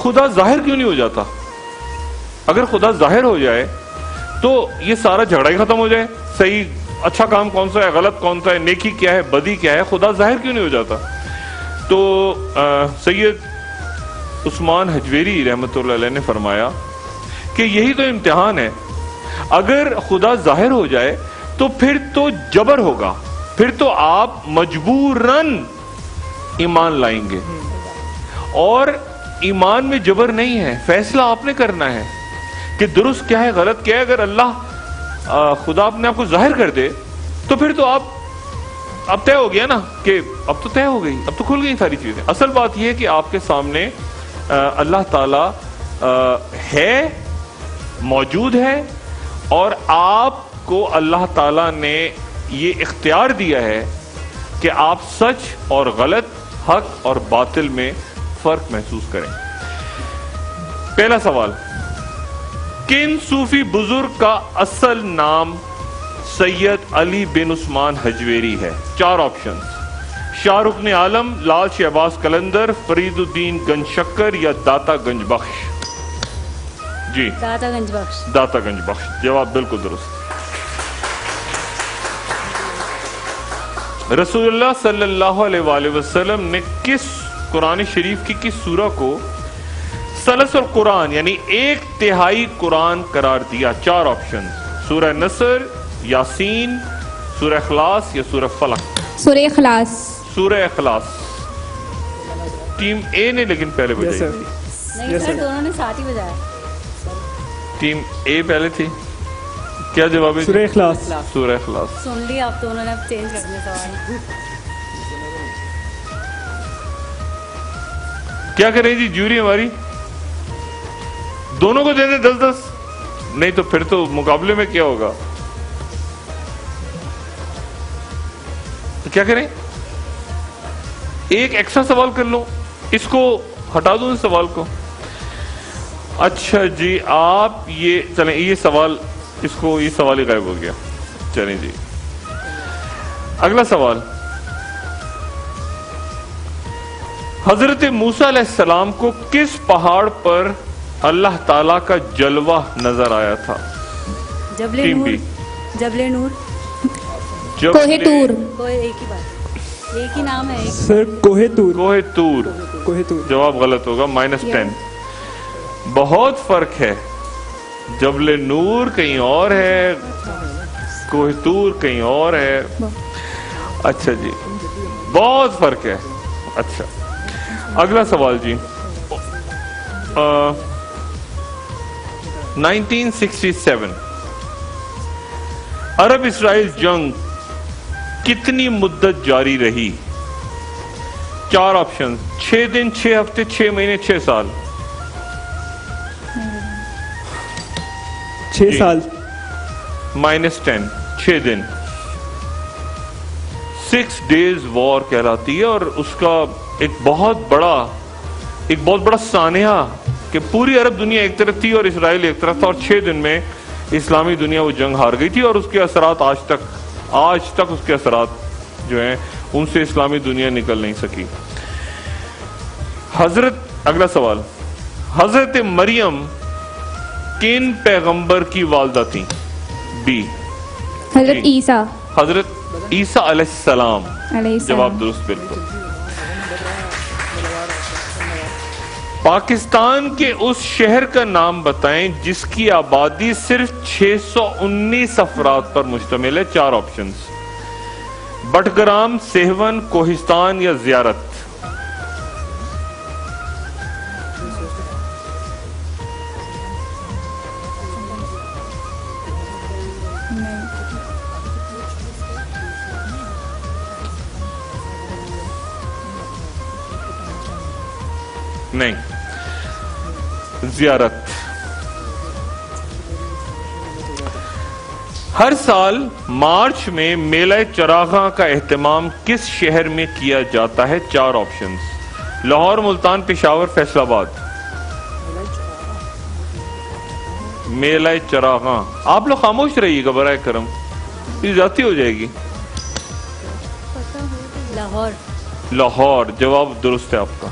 خدا ظاہر کیوں نہیں ہو جاتا؟ اگر خدا ظاہر ہو جائے تو یہ سارا جھگڑا ہی ختم ہو جائے. صحیح اچھا کام کون سا ہے, غلط کون سا ہے, نیکی کیا ہے, بدی کیا ہے, خدا ظاہر کیوں نہیں ہو جاتا؟ تو سید عثمان حجویری رحمۃ اللہ علیہ نے فرمایا کہ یہی تو امتحان ہے. اگر خدا ظاہر ہو جائے تو پھر تو جبر ہوگا, پھر تو آپ مجبوراً ایمان لائیں گے. اور ایمان میں جبر نہیں ہے, فیصلہ آپ نے کرنا ہے کہ درست کیا ہے غلط کیا ہے. اگر اللہ خدا اپنے آپ کو ظاہر کر دے تو پھر تو آپ اب طے ہو گیا نا کہ اب تو طے ہو گئی, اب تو کھل گئی ساری چیزیں. اصل بات یہ ہے کہ آپ کے سامنے اللہ تعالی ہے, موجود ہے, اور آپ کو اللہ تعالی نے یہ اختیار دیا ہے کہ آپ سچ اور غلط, حق اور باطل میں فرق محسوس کریں. پہلا سوال، کن صوفی بزرگ کا اصل نام سید علی بن عثمان حجویری ہے؟ 4 آپشنز: شاہ رکن عالم، لال شہباز قلندر، فرید الدین گنج شکر یا داتا گنج بخش؟ جی داتا گنج بخش. داتا گنج بخش. جواب بالکل درست. رسول اللہ صلی اللہ علیہ وآلہ وسلم نے کس قرآن شریف کی کس سورہ کو ثلث القرآن یعنی 1/3 قرآن قرار دیا؟ 4 آپشن: سورہ نصر، یاسین، سورہ اخلاص یا سورہ فلق؟ سورہ اخلاص. سورہ اخلاص. ٹیم اے نے لیکن پہلے یس سر. بجائی تھی. نہیں سر، دونوں نے ساتھ ہی بجایا. ٹیم اے پہلے تھی. کیا جواب ہے؟ سورہ اخلاص. سورہ اخلاص. سن لی آپ دونوں نے، اب چینج کرنے سوال. کیا کریں جی جوری ہماری؟ دونوں کو دے دیں 10-10؟ نہیں تو پھر تو مقابلے میں کیا ہوگا؟ کیا کریں؟ ایک ایکسٹرا سوال کر لوں، اس کو ہٹا دوں اس سوال کو. اچھا جی آپ یہ چلیں، یہ سوال اس کو، یہ سوال ہی غائب ہو گیا. چلیں جی اگلا سوال، حضرت موسیٰ علیہ السلام کو کس پہاڑ پر اللہ تعالیٰ کا جلوہ نظر آیا تھا؟ جبل ٹیم نور. بی. جبل نور. کوہ طور. کوئی ایک ہی بات، ایک ہی نام ہے. ایک سر کوہ طور. کوہ طور. کوہ طور. جواب غلط ہوگا، -10. بہت فرق ہے، جبل نور کہیں اور ہے، کوہ طور کہیں اور ہے. اچھا جی بہت فرق ہے. اچھا اگلا سوال جی، 1967 عرب اسرائیل جنگ کتنی مدت جاری رہی؟ 4 آپشن: 6 دن، 6 ہفتے، 6 مہینے، 6 سال؟ 6 سال. -10. 6 دن. 6 days وار کہلاتی ہے، اور اس کا ایک بہت بڑا سانحہ کہ پوری عرب دنیا ایک طرف تھی اور اسرائیل ایک طرف تھا، اور 6 دن میں اسلامی دنیا وہ جنگ ہار گئی تھی، اور اس کے اثرات آج تک اس کے اثرات جو ہیں ان سے اسلامی دنیا نکل نہیں سکی. اگلا سوال، حضرت مریم کن پیغمبر کی والدہ تھیں؟ بی حضرت عیسیٰ حضرت عیسیٰ علیہ السلام. علیہ السلام. جواب درست بالکل. پاکستان کے اس شہر کا نام بتائیں جس کی آبادی صرف 619 افراد پر مشتمل ہے؟ 4 آپشنز: بٹگرام، سہون، کوہستان یا زیارت؟ نہیں، زیارت. ہر سال مارچ میں میلہ چراغاں کا اہتمام کس شہر میں کیا جاتا ہے؟ 4 آپشنز: لاہور، ملتان، پشاور، فیصل آباد؟ میلہ چراغاں. آپ لوگ خاموش رہیے گا برائے کرم، یہ زیادتی ہو جائے گی. لاہور. لاہور. جواب درست ہے آپ کا.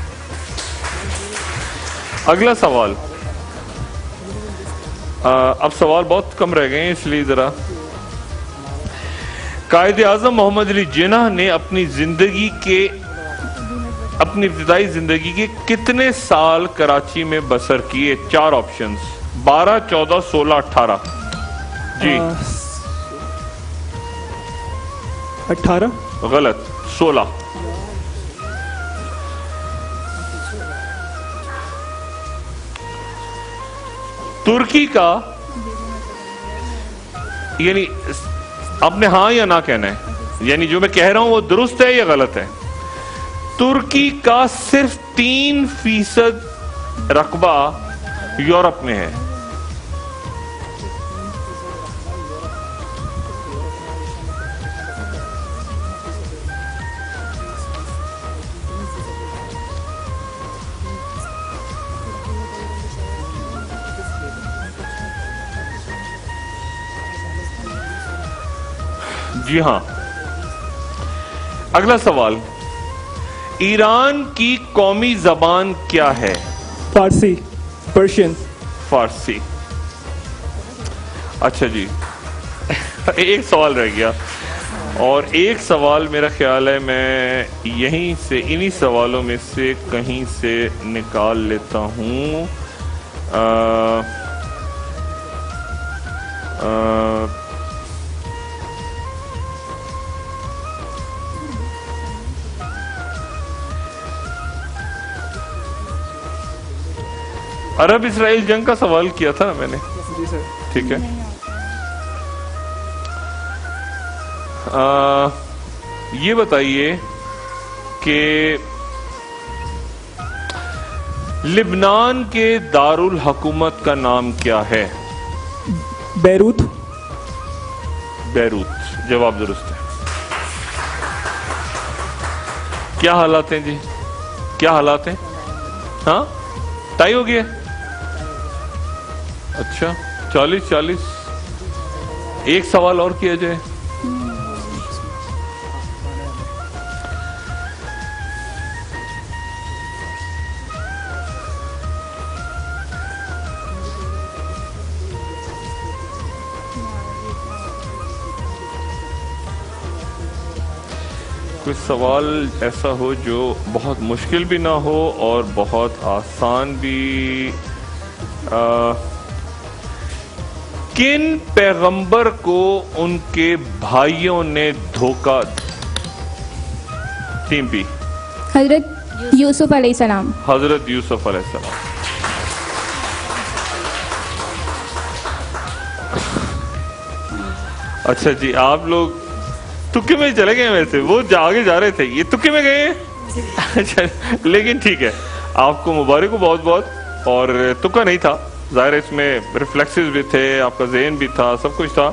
اگلا سوال، اب سوال بہت کم رہ گئے ہیں اس لیے ذرا. قائد اعظم محمد علی جناح نے اپنی ابتدائی زندگی کے کتنے سال کراچی میں بسر کیے؟ 4 آپشنز: 12، 14، 16، 18؟ جی 18. غلط، 16. ترکی کا، یعنی آپ نے ہاں یا نہ کہنا ہے، یعنی جو میں کہہ رہا ہوں وہ درست ہے یا غلط ہے؟ ترکی کا صرف 3% رقبہ یورپ میں ہے. جی ہاں. اگلا سوال, ایران کی قومی زبان کیا ہے؟ فارسی, پرشین. فارسی. اچھا جی, ایک سوال رہ گیا, اور ایک سوال میرا خیال ہے میں یہیں سے انہی سوالوں میں سے کہیں سے نکال لیتا ہوں. عرب اسرائیل جنگ کا سوال کیا تھا نا میں نے. جی سر. ٹھیک ہے. یہ بتائیے کہ لبنان کے دارالحکومت کا نام کیا ہے؟ بیروت. بیروت. جواب درست ہے. کیا حالات ہیں جی؟ کیا حالات ہیں؟ ہاں ٹائی ہو گیا. اچھا 40-40. ایک سوال اور کیا جائے. کوئی سوال ایسا ہو جو بہت مشکل بھی نہ ہو اور بہت آسان بھی. کن پیغمبر کو ان کے بھائیوں نے دھوکہ ٹیم پی؟ حضرت یوسف علیہ السلام. حضرت یوسف علیہ السلام. اچھا جی, آپ لوگ تکے میں چلے گئے. ویسے وہ آگے جا رہے تھے, یہ تکے میں گئے. اچھا لیکن ٹھیک ہے, آپ کو مبارک ہو بہت بہت. اور تکا نہیں تھا, ظاہر اس میں ریفلیکسز بھی تھے, آپ کا ذہن بھی تھا, سب کچھ تھا,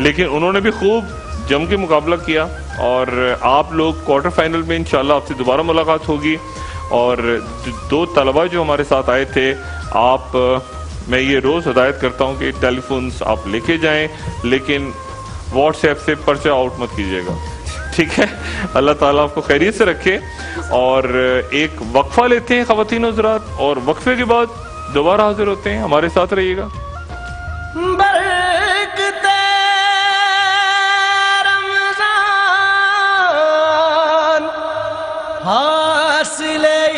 لیکن انہوں نے بھی خوب جم کے مقابلہ کیا. اور آپ لوگ کوارٹر فائنل میں انشاءاللہ آپ سے دوبارہ ملاقات ہوگی. اور 2 طلبہ جو ہمارے ساتھ آئے تھے, آپ میں یہ روز ہدایت کرتا ہوں کہ ٹیلی فونز آپ لے کے جائیں, لیکن واٹس ایپ سے پرچہ آؤٹ مت کیجیے گا. ٹھیک ہے. اللہ تعالیٰ آپ کو خیریت سے رکھے. اور ایک وقفہ لیتے ہیں خواتین و حضرات, اور وقفے کے بعد دوبارہ حاضر ہوتے ہیں. ہمارے ساتھ رہیے گا. برکتے رمضان حاصل ایمان,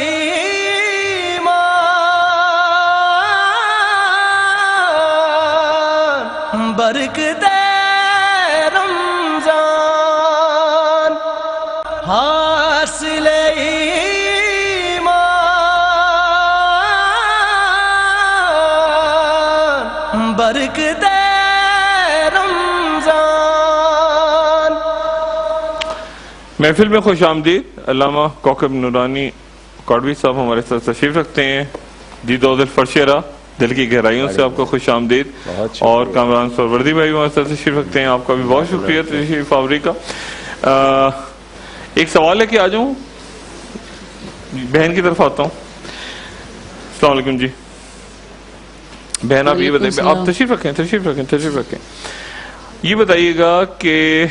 برکتے رمضان حاصل ایمان, برکتے رمضان. محفل میں خوش آمدید. علامہ کوکب نورانی کاڑوی صاحب ہمارے ساتھ تشریف رکھتے ہیں. جی دو دل فرشیرہ, دل کی گہرائیوں سے آپ کو خوش آمدید. اور کامران سروردی بھائی ہمارے ساتھ تشریف رکھتے ہیں, آپ کا بھی بہت شکریہ تشریف آوری کا. ایک سوال ہے کہ آ جاؤں, بہن کی طرف آتا ہوں. السلام علیکم جی. بہن آپ یہ بتائیے, آپ تشریف رکھیں. یہ بتائیے گا کہ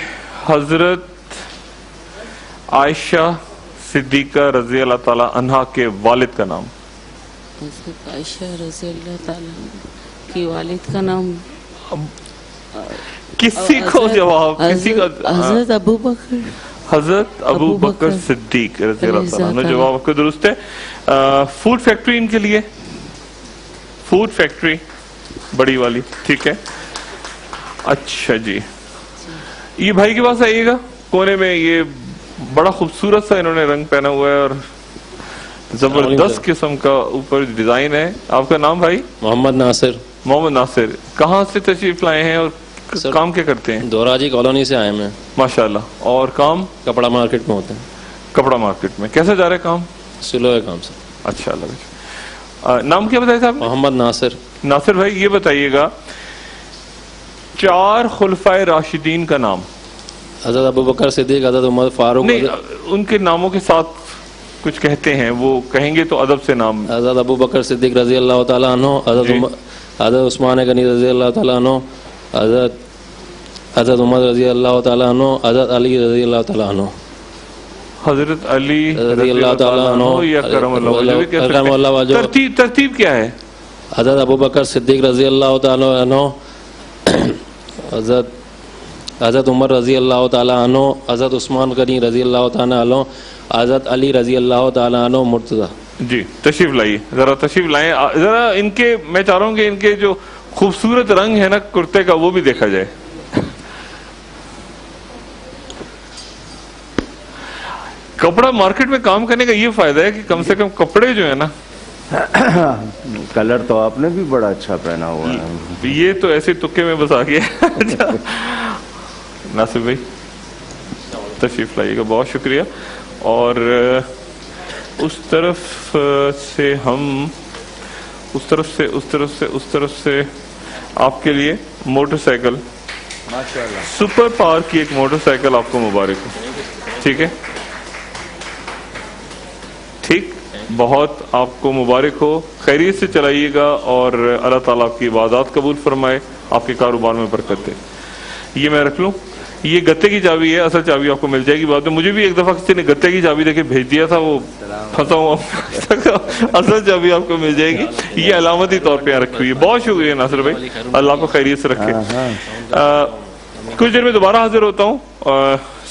حضرت عائشہ صدیقہ رضی اللہ تعالیٰ عنہا کے والد کا نام؟ حضرت عائشہ رضی اللہ تعالیٰ کی والد کا نام کسی کو جواب, کسی کا. حضرت ابو بکر. حضرت ابو بکر صدیق رضی اللہ تعالیٰ عنہ. جواب آپ کو درست ہے. فوڈ فیکٹری ان کے لیے, فوڈ فیکٹری بڑی والی. ٹھیک ہے. اچھا جی, یہ بھائی کے پاس آئیے گا. کونے میں یہ بڑا خوبصورت سا انہوں نے رنگ پہنا ہوا ہے اور زبردست قسم کا اوپر ڈیزائن ہے. آپ کا نام بھائی؟ محمد ناصر. محمد ناصر, کہاں سے تشریف لائے ہیں اور کام کیا کرتے ہیں؟ دوراجی کالونی سے آئے ہیں. ماشاءاللہ. اور کام کپڑا مارکیٹ میں ہوتے ہیں. کپڑا مارکیٹ میں. کیسا جا رہا ہے کام؟ سلو ہے کام سے. اچھا اللہ. نام کیا بتایا صاحب؟ محمد ناصر. ناصر بھائی یہ بتائیے گا 4 خلفائے راشدین کا نام. حضرت ابو بکر صدیق, حضرت عمر فاروق. نہیں, ان کے ناموں کے ساتھ کچھ کہتے ہیں, وہ کہیں گے تو ادب سے نام. حضرت ابو بکر صدیق رضی اللہ تعالیٰ عنہ, حضرت عثمان غنی رضی اللہ تعالیٰ عنہ, حضرت حضرت عمر رضی اللہ تعالیٰ عنہ، حضرت علی رضی اللہ تعالیٰ عنہ، حضرت علی رضی اللہ تعالیٰ عنہ یا کرم اللہ وجہ بھی کہہ سکتے کرم اللہ ہیں۔ وجہ۔ ترتیب کیا ہے؟ حضرت ابو بکر صدیق رضی اللہ تعالیٰ عنہ، حضرت عمر رضی اللہ تعالیٰ عنہ، حضرت عثمان غنی رضی اللہ تعالیٰ عنہ، حضرت علی رضی اللہ تعالیٰ عنہ، مرتضی۔ جی تشریف لائیے، ذرا تشریف لائیں، ذرا ان کے، میں چاہ رہا ہوں کہ ان کے جو خوبصورت رنگ ہے نا کرتے کا وہ بھی دیکھا جائے۔ کپڑا مارکیٹ میں کام کرنے کا یہ فائدہ ہے کہ کم سے کم کپڑے جو ہے نا، کلر تو آپ نے بھی بڑا اچھا پہنا ہوا ہے۔ یہ تو ایسے تکے میں بس آ گیا۔ ناصر بھائی تشریف لائیے گا، بہت شکریہ۔ اور اس طرف سے ہم اس طرف سے آپ کے لیے موٹر سائیکل، سپر پاور کی ایک موٹر سائیکل آپ کو مبارک ہو، ٹھیک ہے؟ ٹھیک، بہت آپ کو مبارک ہو، خیریت سے چلائیے گا اور اللہ تعالیٰ آپ کی عبادات قبول فرمائے، آپ کے کاروبار میں برکت دے۔ یہ میں رکھ لوں، یہ گتے کی چابی ہے، اصل چابی آپ کو مل جائے گی بعد میں۔ مجھے بھی ایک دفعہ کسی نے گتے کی چابی دے کے بھیج دیا تھا، وہ پھنسا ہوا، اصل چابی آپ کو مل جائے گی، یہ علامتی طور پہ یہاں رکھی ہوئی ہے۔ بہت شکریہ ناصر بھائی، اللہ کو خیریت سے رکھے۔ کچھ دیر میں دوبارہ حاضر ہوتا ہوں،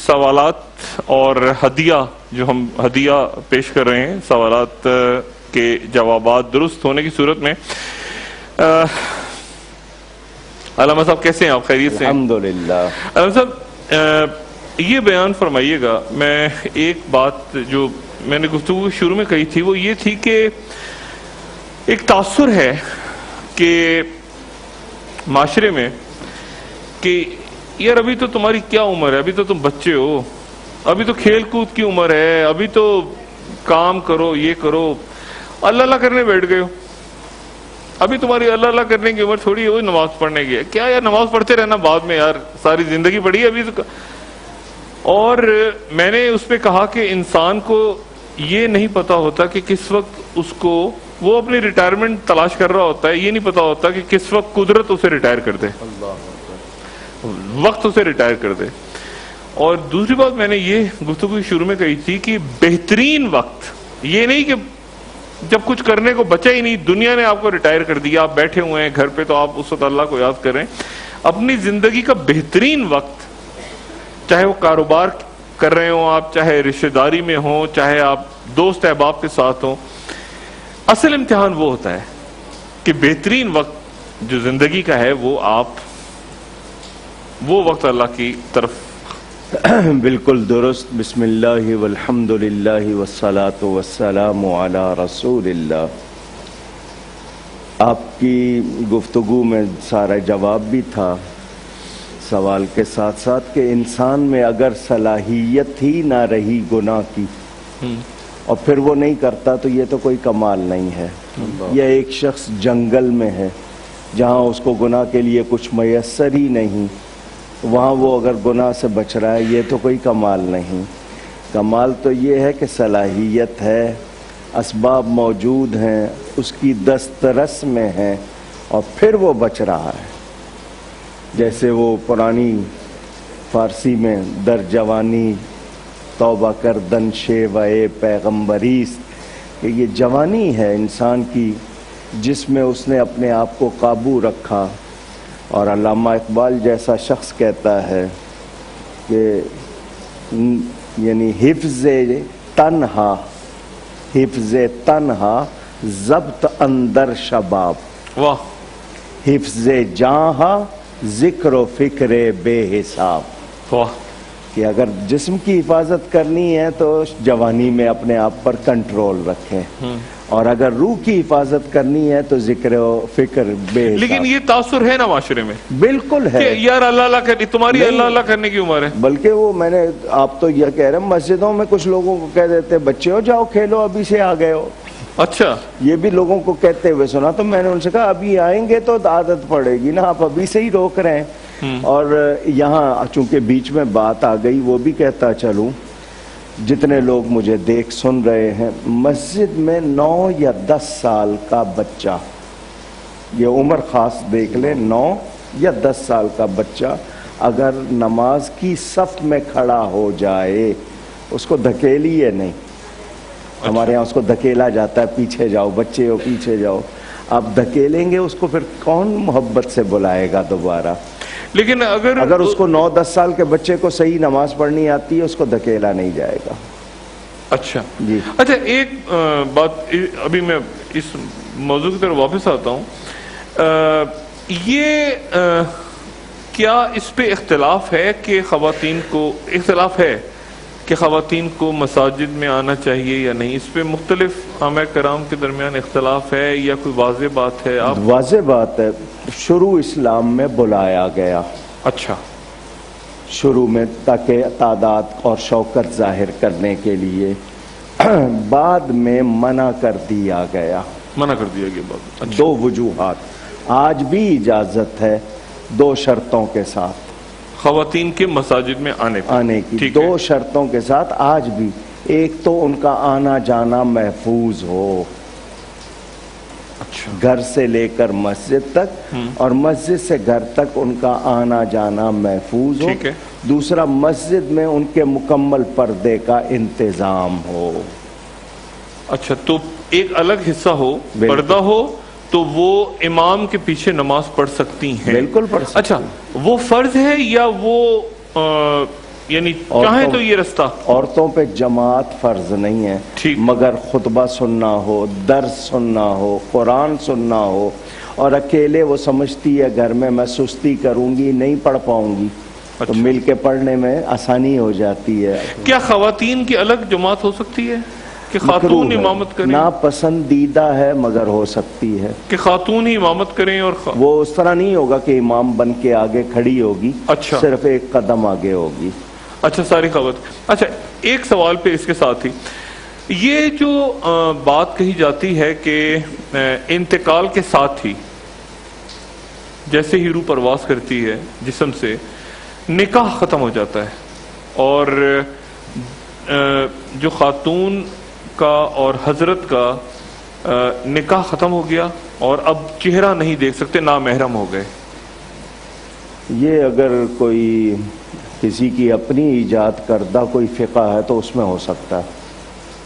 سوالات اور ہدیہ جو ہم ہدیہ پیش کر رہے ہیں، سوالات کے جوابات درست ہونے کی صورت میں۔ علامہ صاحب کیسے ہیں آپ؟ خیریت سے ہیں؟ الحمدللہ۔ علامہ صاحب یہ بیان فرمائیے گا، میں ایک بات جو میں نے گفتگو شروع میں کہی تھی وہ یہ تھی کہ ایک تاثر ہے کہ معاشرے میں کہ یار ابھی تو تمہاری کیا عمر ہے، ابھی تو تم بچے ہو، ابھی تو کھیل کود کی عمر ہے، ابھی تو کام کرو، یہ کرو، اللہ اللہ کرنے بیٹھ گئے ہو، ابھی تمہاری اللہ اللہ کرنے کی عمر تھوڑی ہے، وہ نماز پڑھنے کی ہے۔ کیا یار نماز پڑھتے رہنا بعد میں، یار ساری زندگی پڑھی ہے ابھی تو۔ اور میں نے اس پہ کہا کہ انسان کو یہ نہیں پتا ہوتا کہ کس وقت اس کو، وہ اپنی ریٹائرمنٹ تلاش کر رہا ہوتا ہے، یہ نہیں پتا ہوتا کہ کس وقت قدرت اسے ریٹائر کر دے، وقت اسے ریٹائر کر دے۔ اور دوسری بات میں نے یہ گفتگو شروع میں کہی تھی کہ بہترین وقت یہ نہیں کہ جب کچھ کرنے کو بچا ہی نہیں، دنیا نے آپ کو ریٹائر کر دیا، آپ بیٹھے ہوئے ہیں گھر پہ، تو آپ اس وقت اللہ کو یاد کریں۔ اپنی زندگی کا بہترین وقت، چاہے وہ کاروبار کر رہے ہوں آپ، چاہے رشتہ داری میں ہوں، چاہے آپ دوست احباب کے ساتھ ہوں، اصل امتحان وہ ہوتا ہے کہ بہترین وقت جو زندگی کا ہے وہ آپ، وہ وقت اللہ کی طرف۔ بالکل درست۔ بسم اللہ والحمد للہ والصلاة والسلام علی رسول اللہ۔ آپ کی گفتگو میں سارا جواب بھی تھا سوال کے ساتھ ساتھ کہ انسان میں اگر صلاحیت ہی نہ رہی گناہ کی اور پھر وہ نہیں کرتا تو یہ تو کوئی کمال نہیں ہے۔ یا ایک شخص جنگل میں ہے جہاں اس کو گناہ کے لیے کچھ میسر ہی نہیں، وہاں وہ اگر گناہ سے بچ رہا ہے، یہ تو کوئی کمال نہیں۔ کمال تو یہ ہے کہ صلاحیت ہے، اسباب موجود ہیں، اس کی دسترس میں ہیں، اور پھر وہ بچ رہا ہے۔ جیسے وہ پرانی فارسی میں در جوانی توبہ کردن شیوہ پیغمبریست، کہ یہ جوانی ہے انسان کی جس میں اس نے اپنے آپ کو قابو رکھا۔ اور علامہ اقبال جیسا شخص کہتا ہے کہ یعنی حفظ تنہا ضبط اندر شباب، واہ، حفظ جاں ذکر و فکر بے حساب۔ واہ، کہ اگر جسم کی حفاظت کرنی ہے تو جوانی میں اپنے آپ پر کنٹرول رکھیں، اور اگر روح کی حفاظت کرنی ہے تو ذکر و فکر بے حساب۔ لیکن یہ تاثر ہے نا معاشرے میں، بالکل ہے کہ یار اللہ اللہ کرنی، تمہاری اللہ اللہ کرنے کی عمر ہے۔ بلکہ وہ میں نے، آپ تو یہ کہہ رہے ہیں مسجدوں میں کچھ لوگوں کو کہہ دیتے بچے ہو جاؤ کھیلو، ابھی سے آ گئے ہو۔ اچھا، یہ بھی لوگوں کو کہتے ہوئے سنا، تو میں نے ان سے کہا ابھی آئیں گے تو عادت پڑے گی نا، آپ ابھی سے ہی روک رہے ہیں۔ اور یہاں چونکہ بیچ میں بات آ گئی، وہ بھی کہتا چلوں، جتنے لوگ مجھے دیکھ سن رہے ہیں، مسجد میں 9 یا 10 سال کا بچہ، یہ عمر خاص دیکھ لیں، 9 یا 10 سال کا بچہ اگر نماز کی صف میں کھڑا ہو جائے اس کو دھکیلیے نہیں. ہمارے یہاں اس کو دھکیلا جاتا ہے, پیچھے جاؤ بچے ہو پیچھے جاؤ. آپ دھکیلیں گے اس کو پھر کون محبت سے بلائے گا دوبارہ. لیکن اگر اس کو 9-10 سال کے بچے کو صحیح نماز پڑھنی آتی ہے اس کو دھکیلا نہیں جائے گا. اچھا جی. اچھا ایک بات, ابھی میں اس موضوع کی طرف واپس آتا ہوں. یہ کیا اس پہ اختلاف ہے کہ خواتین کو مساجد میں آنا چاہیے یا نہیں؟ اس پہ مختلف علماء کرام کے درمیان اختلاف ہے یا کوئی واضح بات ہے؟ آپ واضح بات ہے, شروع اسلام میں بلایا گیا. اچھا, شروع میں تاکہ تعداد اور شوکت ظاہر کرنے کے لیے, بعد میں منع کر دیا گیا. بات. دو وجوہات. آج بھی اجازت ہے 2 شرطوں کے ساتھ خواتین کے مساجد میں آنے کی. 2 شرطوں کے ساتھ آج بھی. ایک تو ان کا آنا جانا محفوظ ہو, گھر سے لے کر مسجد تک, اور مسجد سے گھر تک ان کا آنا جانا محفوظ ہو. دوسرا, مسجد میں ان کے مکمل پردے کا انتظام ہو. اچھا, تو ایک الگ حصہ ہو, پردہ ہو, تو وہ امام کے پیچھے نماز پڑھ سکتی ہیں؟ بالکل پڑھ سکتی. اچھا, وہ فرض ہے یا وہ یعنی چاہیں تو یہ رستہ؟ عورتوں پہ جماعت فرض نہیں ہے, مگر خطبہ سننا ہو, درس سننا ہو, قرآن سننا ہو, اور اکیلے وہ سمجھتی ہے گھر میں سستی کروں گی نہیں پڑھ پاؤں گی, تو مل کے پڑھنے میں آسانی ہو جاتی ہے. کیا خواتین کی الگ جماعت ہو سکتی ہے کہ خاتون امامت کریں؟ ناپسندیدہ ہے مگر ہو سکتی ہے کہ خاتون ہی امامت کریں. اور وہ اس طرح نہیں ہوگا کہ امام بن کے آگے کھڑی ہوگی, اچھا, صرف ایک قدم آگے ہوگی. اچھا, ساری خواتین. اچھا, ایک سوال پہ اس کے ساتھ ہی, یہ جو بات کہی جاتی ہے کہ انتقال کے ساتھ ہی جیسے ہی روح پرواز کرتی ہے جسم سے, نکاح ختم ہو جاتا ہے, اور جو خاتون کا اور حضرت کا نکاح ختم ہو گیا اور اب چہرہ نہیں دیکھ سکتے, نامحرم ہو گئے. یہ اگر کوئی کسی کی اپنی ایجاد کردہ کوئی فقہ ہے تو اس میں ہو سکتا ہے.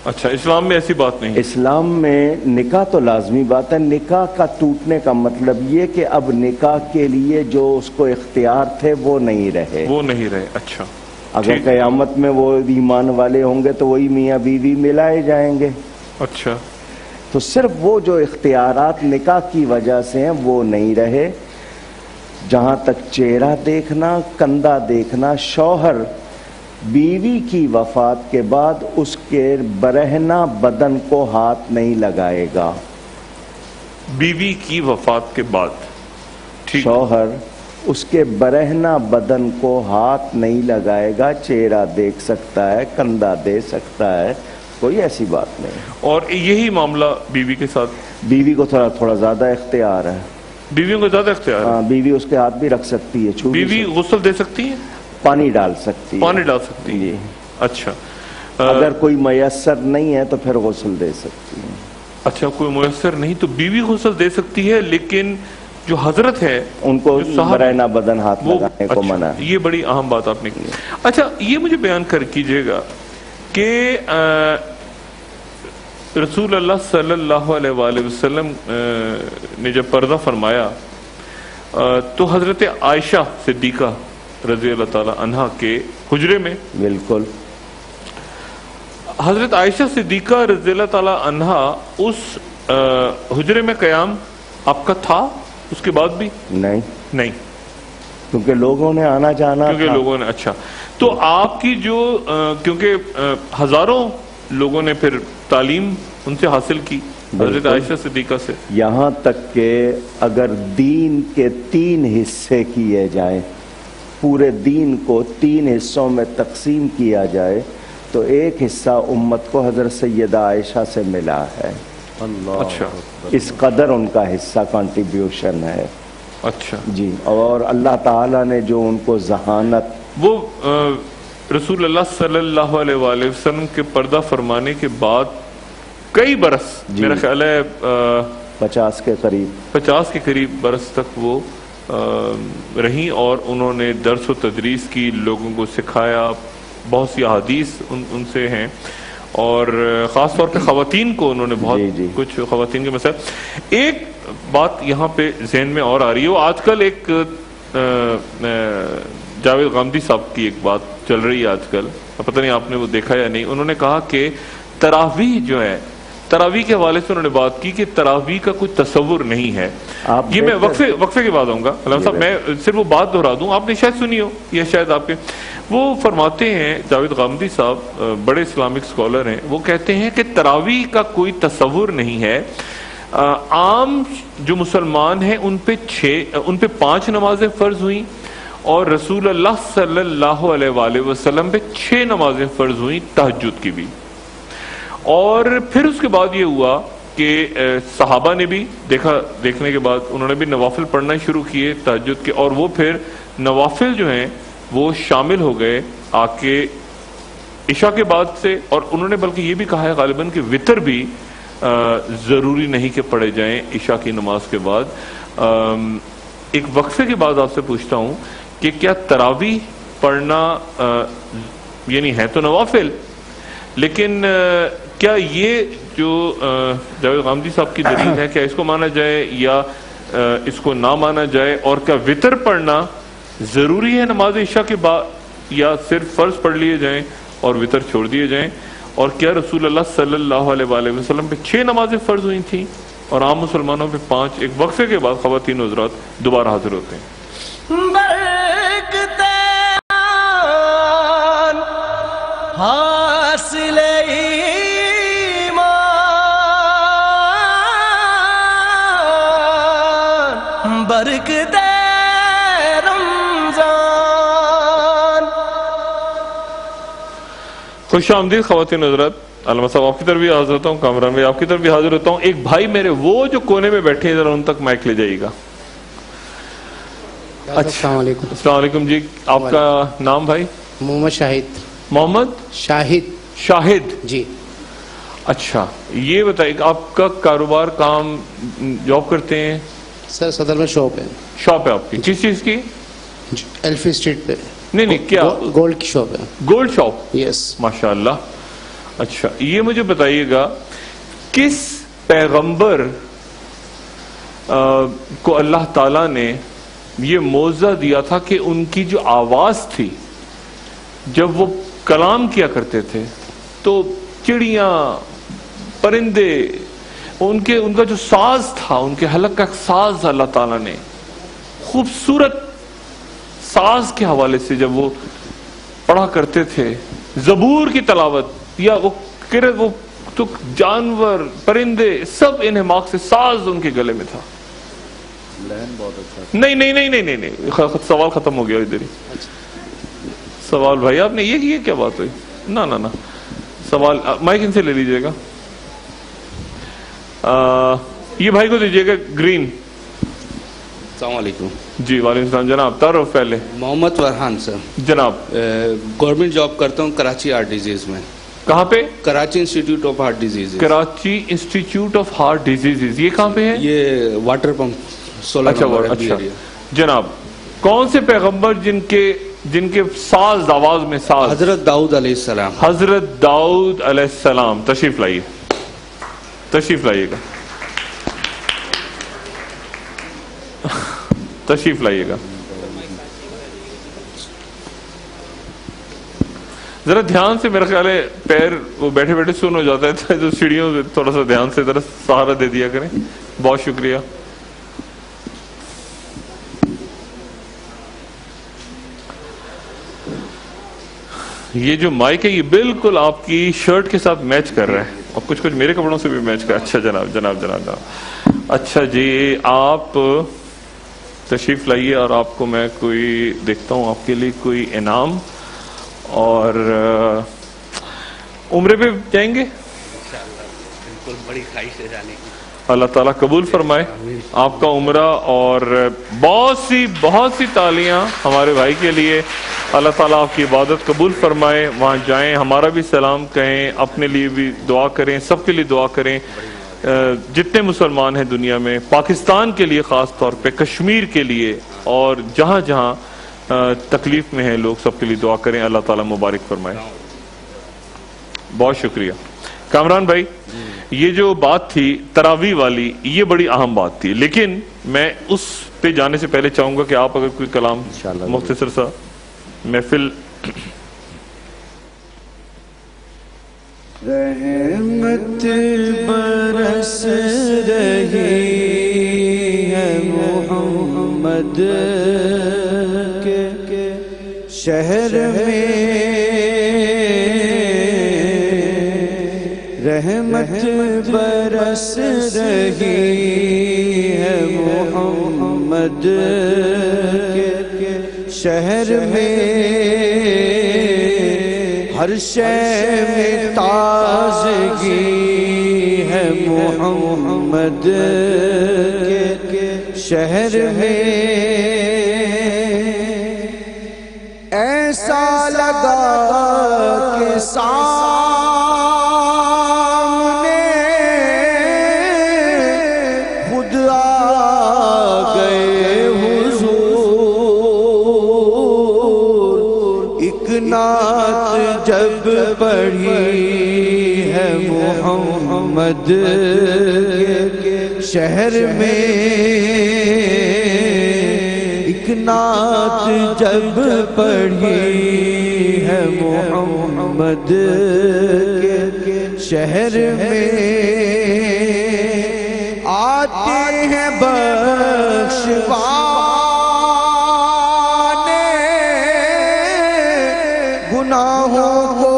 اچھا, اسلام میں ایسی بات نہیں؟ اسلام میں نکاح تو لازمی بات ہے. نکاح کا ٹوٹنے کا مطلب یہ کہ اب نکاح کے لیے جو اس کو اختیار تھے وہ نہیں رہے. اچھا, اگر قیامت میں وہ ایمان والے ہوں گے تو وہی میاں بیوی ملائے جائیں گے. اچھا, تو صرف وہ جو اختیارات نکاح کی وجہ سے ہیں وہ نہیں رہے. جہاں تک چہرہ دیکھنا, کندھا دیکھنا, شوہر بیوی کی وفات کے بعد اس کے برہنہ بدن کو ہاتھ نہیں لگائے گا. بیوی کی وفات کے بعد شوہر اس کے برہنہ بدن کو ہاتھ نہیں لگائے گا. چہرہ دیکھ سکتا ہے, کندھا دے سکتا ہے, کوئی ایسی بات نہیں. اور یہی معاملہ بیوی کے ساتھ؟ بیوی کو تھوڑا زیادہ اختیار ہے. بیویوں کو زیادہ اختیار ہے؟ ہاں, بیوی اس کے ہاتھ بھی رکھ سکتی ہے. بیوی غسل دے سکتی ہے, پانی ڈال سکتی ہے. جی. اچھا, اگر کوئی میسر نہیں ہے تو پھر غسل دے سکتی ہے. اچھا, کوئی میسر نہیں تو بیوی غسل دے سکتی ہے, لیکن جو حضرت ہے ان کو برہنہ بدن ہاتھ لگانے کو منع ہے. یہ بڑی اہم بات آپ نے کی. اچھا, یہ مجھے بیان کیجئے گا کہ رسول اللہ صلی اللہ علیہ وآلہ وسلم نے جب پردہ فرمایا تو حضرت عائشہ صدیقہ رضی اللہ تعالی عنہا کے حجرے میں, بالکل, حضرت عائشہ صدیقہ رضی اللہ تعالی عنہا اس حجرے میں قیام آپ کا تھا؟ اس کے بعد بھی نہیں, کیونکہ لوگوں نے آنا جانا, لوگوں نے. اچھا, تو آپ کی جو کیونکہ ہزاروں لوگوں نے پھر تعلیم ان سے حاصل کی حضرت عائشہ صدیقہ سے, یہاں تک کہ اگر دین کے 3 حصے کیے جائیں, پورے دین کو 3 حصوں میں تقسیم کیا جائے تو ایک حصہ امت کو حضرت سیدہ عائشہ سے ملا ہے. اچھا, اس قدر ان کا حصہ کنٹریبیوشن ہے. اچھا جی, اور اللہ تعالیٰ نے جو ان کو ذہانت, وہ رسول اللہ صلی اللہ علیہ وآلہ وسلم کے پردہ فرمانے کے بعد کئی برس, میرا خیال ہے 50 کے قریب 50 کے قریب برس تک وہ رہیں اور انہوں نے درس و تدریس کی، لوگوں کو سکھایا، بہت سی احادیث ان سے ہیں، اور خاص طور پہ خواتین کو انہوں نے بہت کچھ خواتین کے مسائل۔ ایک بات یہاں پہ ذہن میں اور آ رہی ہے، وہ آج کل ایک جاوید غامدی صاحب کی ایک بات چل رہی ہے آج کل، پتہ نہیں آپ نے وہ دیکھا یا نہیں۔ انہوں نے کہا کہ تراویح جو ہے، تراویح کے حوالے سے انہوں نے بات کی کہ تراویح کا کوئی تصور نہیں ہے۔ یہ میں وقفے کے بعد آؤں گا علامہ صاحب، میں صرف وہ بات دہرا دوں، آپ نے شاید سنی ہو یا شاید آپ کے، وہ فرماتے ہیں جاوید غامدی صاحب بڑے اسلامک اسکالر ہیں، وہ کہتے ہیں کہ تراویح کا کوئی تصور نہیں ہے۔ عام جو مسلمان ہیں ان پہ 5 نمازیں فرض ہوئیں، اور رسول اللہ صلی اللہ علیہ وآلہ وسلم پہ 6 نمازیں فرض ہوئیں، تہجد کی بھی۔ اور پھر اس کے بعد یہ ہوا کہ صحابہ نے بھی دیکھنے کے بعد انہوں نے بھی نوافل پڑھنا شروع کیے تہجد کے، اور وہ پھر نوافل جو ہیں وہ شامل ہو گئے آ کے عشاء کے بعد سے، اور انہوں نے بلکہ یہ بھی کہا ہے غالباً کہ وتر بھی ضروری نہیں کہ پڑھے جائیں عشاء کی نماز کے بعد۔ ایک وقفے کے بعد آپ سے پوچھتا ہوں کہ کیا تراویح پڑھنا یعنی ہے تو نوافل، لیکن کیا یہ جو جاوید غامدی صاحب کی دلیل ہے، کیا اس کو مانا جائے یا اس کو نہ مانا جائے، اور کیا وتر پڑھنا ضروری ہے نماز عشاء کے بعد یا صرف فرض پڑھ لیے جائیں اور وتر چھوڑ دیے جائیں، اور کیا رسول اللہ صلی اللہ علیہ وآلہ وسلم پہ 6 نمازیں فرض ہوئی تھیں اور عام مسلمانوں پہ 5؟ ایک وقفے کے بعد خواتین و حضرات دوبارہ حاضر ہوتے ہیں۔ حاصل ایمان برکت رمضان۔ خوش آمدید خواتین و حضرات، علامہ صاحب آپ کی طرف بھی حاضر ہوتا ہوں، کامران بھائی آپ کی طرف بھی حاضر ہوتا ہوں۔ ایک بھائی میرے وہ جو کونے میں بیٹھے ہیں ذرا ان تک مائک لے جائیے گا۔ السلام علیکم۔ السلام علیکم جی، آپ کا نام بھائی؟ محمد شاہد۔ محمد شاہد جی۔ اچھا یہ بتائیے آپ کا کاروبار، کام، جاب کرتے ہیں؟ سر صدر میں شاپ ہے۔ شاپ ہے آپ کی کس چیز کی؟ ایلفی اسٹریٹ پہ۔ نہیں کیا؟ گولڈ کی شاپ ہے۔ Gold shop? یس۔ ماشاءاللہ۔ اچھا یہ مجھے بتائیے گا کس پیغمبر کو اللہ تعالیٰ نے یہ موعظہ دیا تھا کہ ان کی جو آواز تھی جب وہ کلام کیا کرتے تھے تو چڑیاں، پرندے، ان کا جو ساز تھا، ان کے حلق کا ساز اللہ تعالیٰ نے خوبصورت ساز کے حوالے سے جب وہ پڑھا کرتے تھے، زبور کی تلاوت، یا وہ تو جانور، پرندے سب انہماک سے ساز ان کے گلے میں تھا۔ نہیں سوال ختم ہو گیا ادھر ہی۔ سوال بھائی آپ نے یہ کیا بات ہوئی؟ نہ سوال مائک ان سے لے لیجئے گا، یہ بھائی کو دیجئے گا گرین۔ السلام علیکم جی وعلیکم السلام جناب، تعارف پہلے۔ محمد فرحان سر جناب۔ گورنمنٹ جاب کرتا ہوں کراچی ہارٹ ڈیزیز میں۔ کہاں پہ؟ Karachi institute of heart disease. Karachi institute of heart disease, یہ کہاں پہ ہے؟ یہ واٹر پمپ 16 اچھا جناب، کون سے پیغمبر جن کے ساز آواز میں ساز؟ حضرت داؤد علیہ السلام۔ حضرت داؤد علیہ السلام، تشریف لائیے گا، تشریف لائیے گا۔ ذرا دھیان سے، میرا خیال ہے پیر وہ بیٹھے بیٹھے سن ہو جاتا ہے، تو سیڑھیوں سے تھوڑا سا دھیان سے ذرا سہارا دے دیا کریں، بہت شکریہ۔ یہ جو مائک ہے یہ بالکل آپ کی شرٹ کے ساتھ میچ کر رہا ہے، اور کچھ میرے کپڑوں سے بھی میچ کر رہا ہے۔ اچھا جناب اچھا جی، آپ تشریف لائیے اور آپ کو میں کوئی دیکھتا ہوں آپ کے لیے کوئی انعام، اور عمرے پہ جائیں گے بالکل، بڑی خواہش ہے جانے کی۔ اللہ تعالیٰ قبول فرمائے آپ کا عمرہ، اور بہت سی تالیاں ہمارے بھائی کے لیے۔ اللہ تعالیٰ آپ کی عبادت قبول فرمائے، وہاں جائیں، ہمارا بھی سلام کہیں، اپنے لیے بھی دعا کریں، سب کے لیے دعا کریں۔ جتنے مسلمان ہیں دنیا میں، پاکستان کے لیے خاص طور پہ، کشمیر کے لیے، اور جہاں جہاں تکلیف میں ہیں لوگ، سب کے لیے دعا کریں، اللہ تعالیٰ مبارک فرمائے. بہت شکریہ. کامران بھائی، یہ جو بات تھی تراویح والی، یہ بڑی اہم بات تھی، لیکن میں اس پہ جانے سے پہلے چاہوں گا کہ آپ اگر کوئی کلام مختصر سا محفل. رحمت برس رہی ہے محمد کے شہر میں، رحمت برس رہی ہے محمد کے شہر میں، ہر شے میں تازگی ہے محمد کے شہر میں. ایسا لگا کہ سامنے خود آ گئے حضور. ایک نعت جب پڑھی ہے محمد کے شہر میں، ایک نعت جب پڑھی ہے محمد کے شہر میں، آتے ہیں بخشوانے گناہوں کو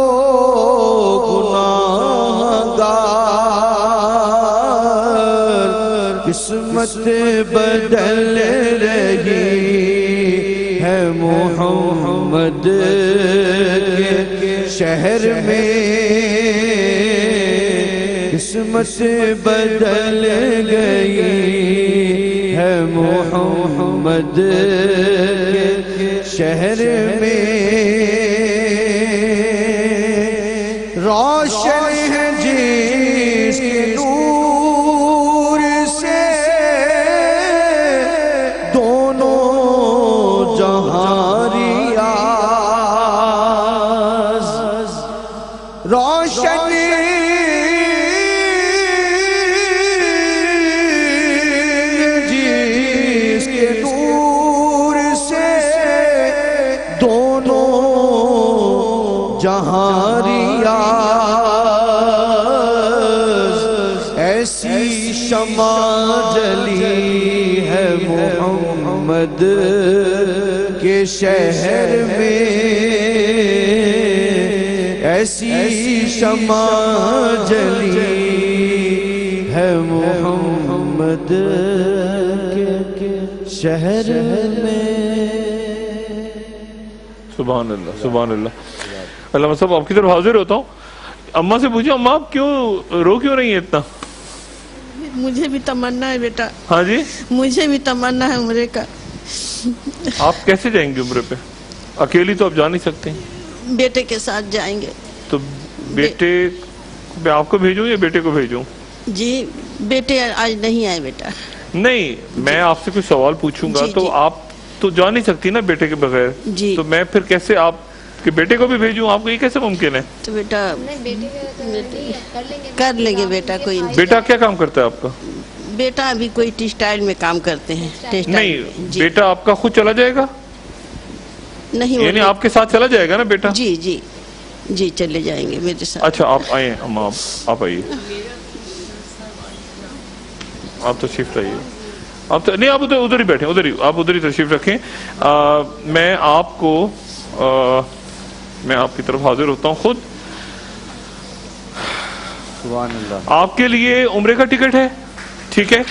گناہگار. قسمت بدل رہی ہے محمد کے شہر میں، قسمت بدل گئی ہے محمد کے شہر میں. روشن ہے جس کے نور سے دونوں جہاں ریاض، روشن جس کے نور سے دونوں جہاں ریاض. ایسی شمع جلی ہے محمد کے شہر میں، ایسی شمع جلی ہے محمد کے شہر میں. سبحان اللہ، سبحان اللہ. علامہ صاحب آپ کی طرف حاضر ہوتا ہوں. اماں سے پوچھو، اماں آپ رو کیوں رہی ہیں اتنا؟ مجھے بھی تمنا ہے بیٹا. ہاں جی، مجھے بھی تمنا ہے عمرے کا. آپ کیسے جائیں گے عمرے پہ؟ اکیلی تو آپ جا نہیں سکتے. بیٹے کے ساتھ جائیں گے. تو بیٹے میں آپ کو بھیجوں یا بیٹے کو بھیجوں؟ جی بیٹے آج نہیں آئے بیٹا. نہیں، میں آپ سے کوئی سوال پوچھوں گا تو آپ تو جا نہیں سکتی نا بیٹے کے بغیر. تو میں پھر کیسے آپ کہ بیٹے کو بھی بھیجوں؟ آپ کو یہ کیسے ممکن ہے؟ تو بیٹا کر لیں گے بیٹا. کوئی بیٹا کیا کام کرتا ہے آپ کا؟ بیٹا ابھی کوئی ٹیکسٹائل میں کام کرتے ہیں. نہیں، بیٹا آپ کا خود چلا جائے گا؟ نہیں، یعنی آپ کے ساتھ چلا جائے گا نا بیٹا؟ جی جی جی چلے جائیں گے میرے ساتھ. اچھا آپ آئیں اماں، آپ آئیے، آپ تشریف لائیے. آپ نہیں، آپ ادھر ہی بیٹھیں، آپ ادھر ہی تشریف رکھیں. میں آپ کی طرف حاضر ہوتا ہوں خود. سبحان اللہ. آپ کے لیے عمرے کا ٹکٹ ہے، ٹھیک ہے،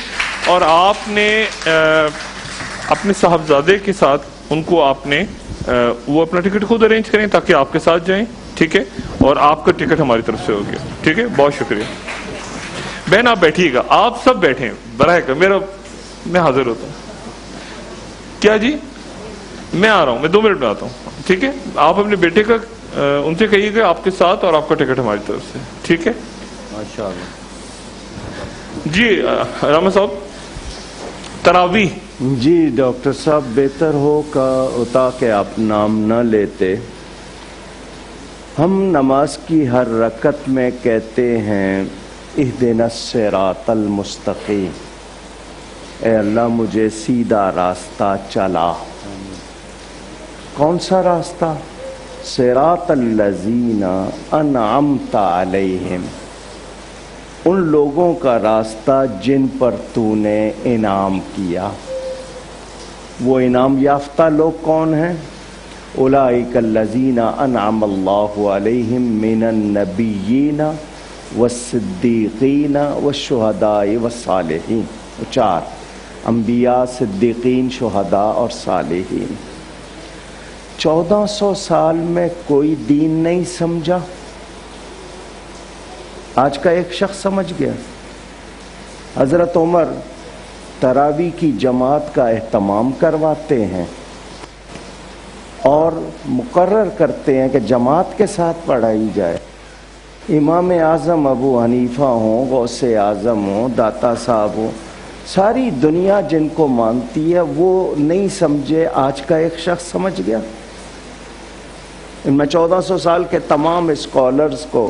اور آپ نے اپنے صاحبزادے کے ساتھ ان کو آپ نے وہ اپنا ٹکٹ خود ارینج کریں تاکہ آپ کے ساتھ جائیں، ٹھیک ہے، اور آپ کا ٹکٹ ہماری طرف سے ہو گیا، ٹھیک ہے. بہت شکریہ. بہن آپ بیٹھیے گا، آپ سب بیٹھیں براہ کر، میں حاضر ہوتا ہوں. کیا جی؟ میں آ رہا ہوں، میں 2 منٹ میں آتا ہوں، ٹھیک ہے. آپ اپنے بیٹے کا ان سے کہیے گا آپ کے ساتھ، اور آپ کا ٹکٹ ہماری طرف سے، ٹھیک ہے. ماشاءاللہ. جی راما صاحب تراویح جی ڈاکٹر صاحب بہتر ہوتا کہ آپ نام نہ لیتے. ہم نماز کی ہر رکعت میں کہتے ہیں اہدنا الصراط المستقیم، اے اللہ مجھے سیدھا راستہ چلا. کون سا راستہ؟ صراط الذین انعمت علیہم، ان لوگوں کا راستہ جن پر تو نے انعام کیا. وہ انعام یافتہ لوگ کون ہیں؟ اولئک الذین انعم اللہ علیہم من النبیین والصدیقین والشہداء والصالحین. 4 انبیاء، صدیقین، شہداء اور صالحین. 1400 سال میں کوئی دین نہیں سمجھا، آج کا ایک شخص سمجھ گیا. حضرت عمر تراویح کی جماعت کا اہتمام کرواتے ہیں اور مقرر کرتے ہیں کہ جماعت کے ساتھ پڑھائی جائے. امام اعظم ابو حنیفہ ہوں، غوث اعظم ہوں، داتا صاحب ہوں، ساری دنیا جن کو مانتی ہے وہ نہیں سمجھے، آج کا ایک شخص سمجھ گیا. ان میں 1400 سال کے تمام اسکالرز کو،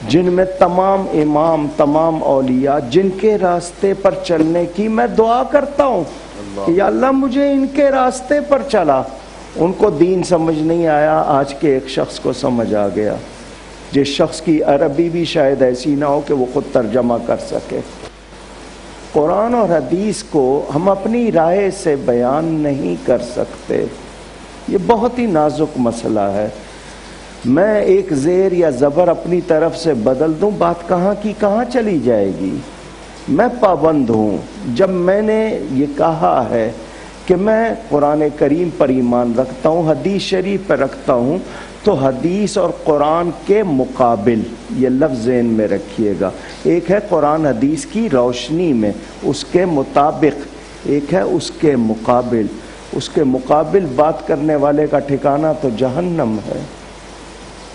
جن میں تمام امام، تمام اولیاء، جن کے راستے پر چلنے کی میں دعا کرتا ہوں کہ یا اللہ مجھے ان کے راستے پر چلا. ان کو دین سمجھ نہیں آیا، آج کے ایک شخص کو سمجھ آ گیا، جس شخص کی عربی بھی شاید ایسی نہ ہو کہ وہ خود ترجمہ کر سکے. قرآن اور حدیث کو ہم اپنی رائے سے بیان نہیں کر سکتے، یہ بہت ہی نازک مسئلہ ہے. میں ایک زیر یا زبر اپنی طرف سے بدل دوں، بات کہاں کی کہاں چلی جائے گی. میں پابند ہوں. جب میں نے یہ کہا ہے کہ میں قرآن کریم پر ایمان رکھتا ہوں، حدیث شریف پر رکھتا ہوں، تو حدیث اور قرآن کے مقابل، یہ لفظ ذہن میں رکھیے گا، ایک ہے قرآن حدیث کی روشنی میں، اس کے مطابق، ایک ہے اس کے مقابل. اس کے مقابل بات کرنے والے کا ٹھکانہ تو جہنم ہے.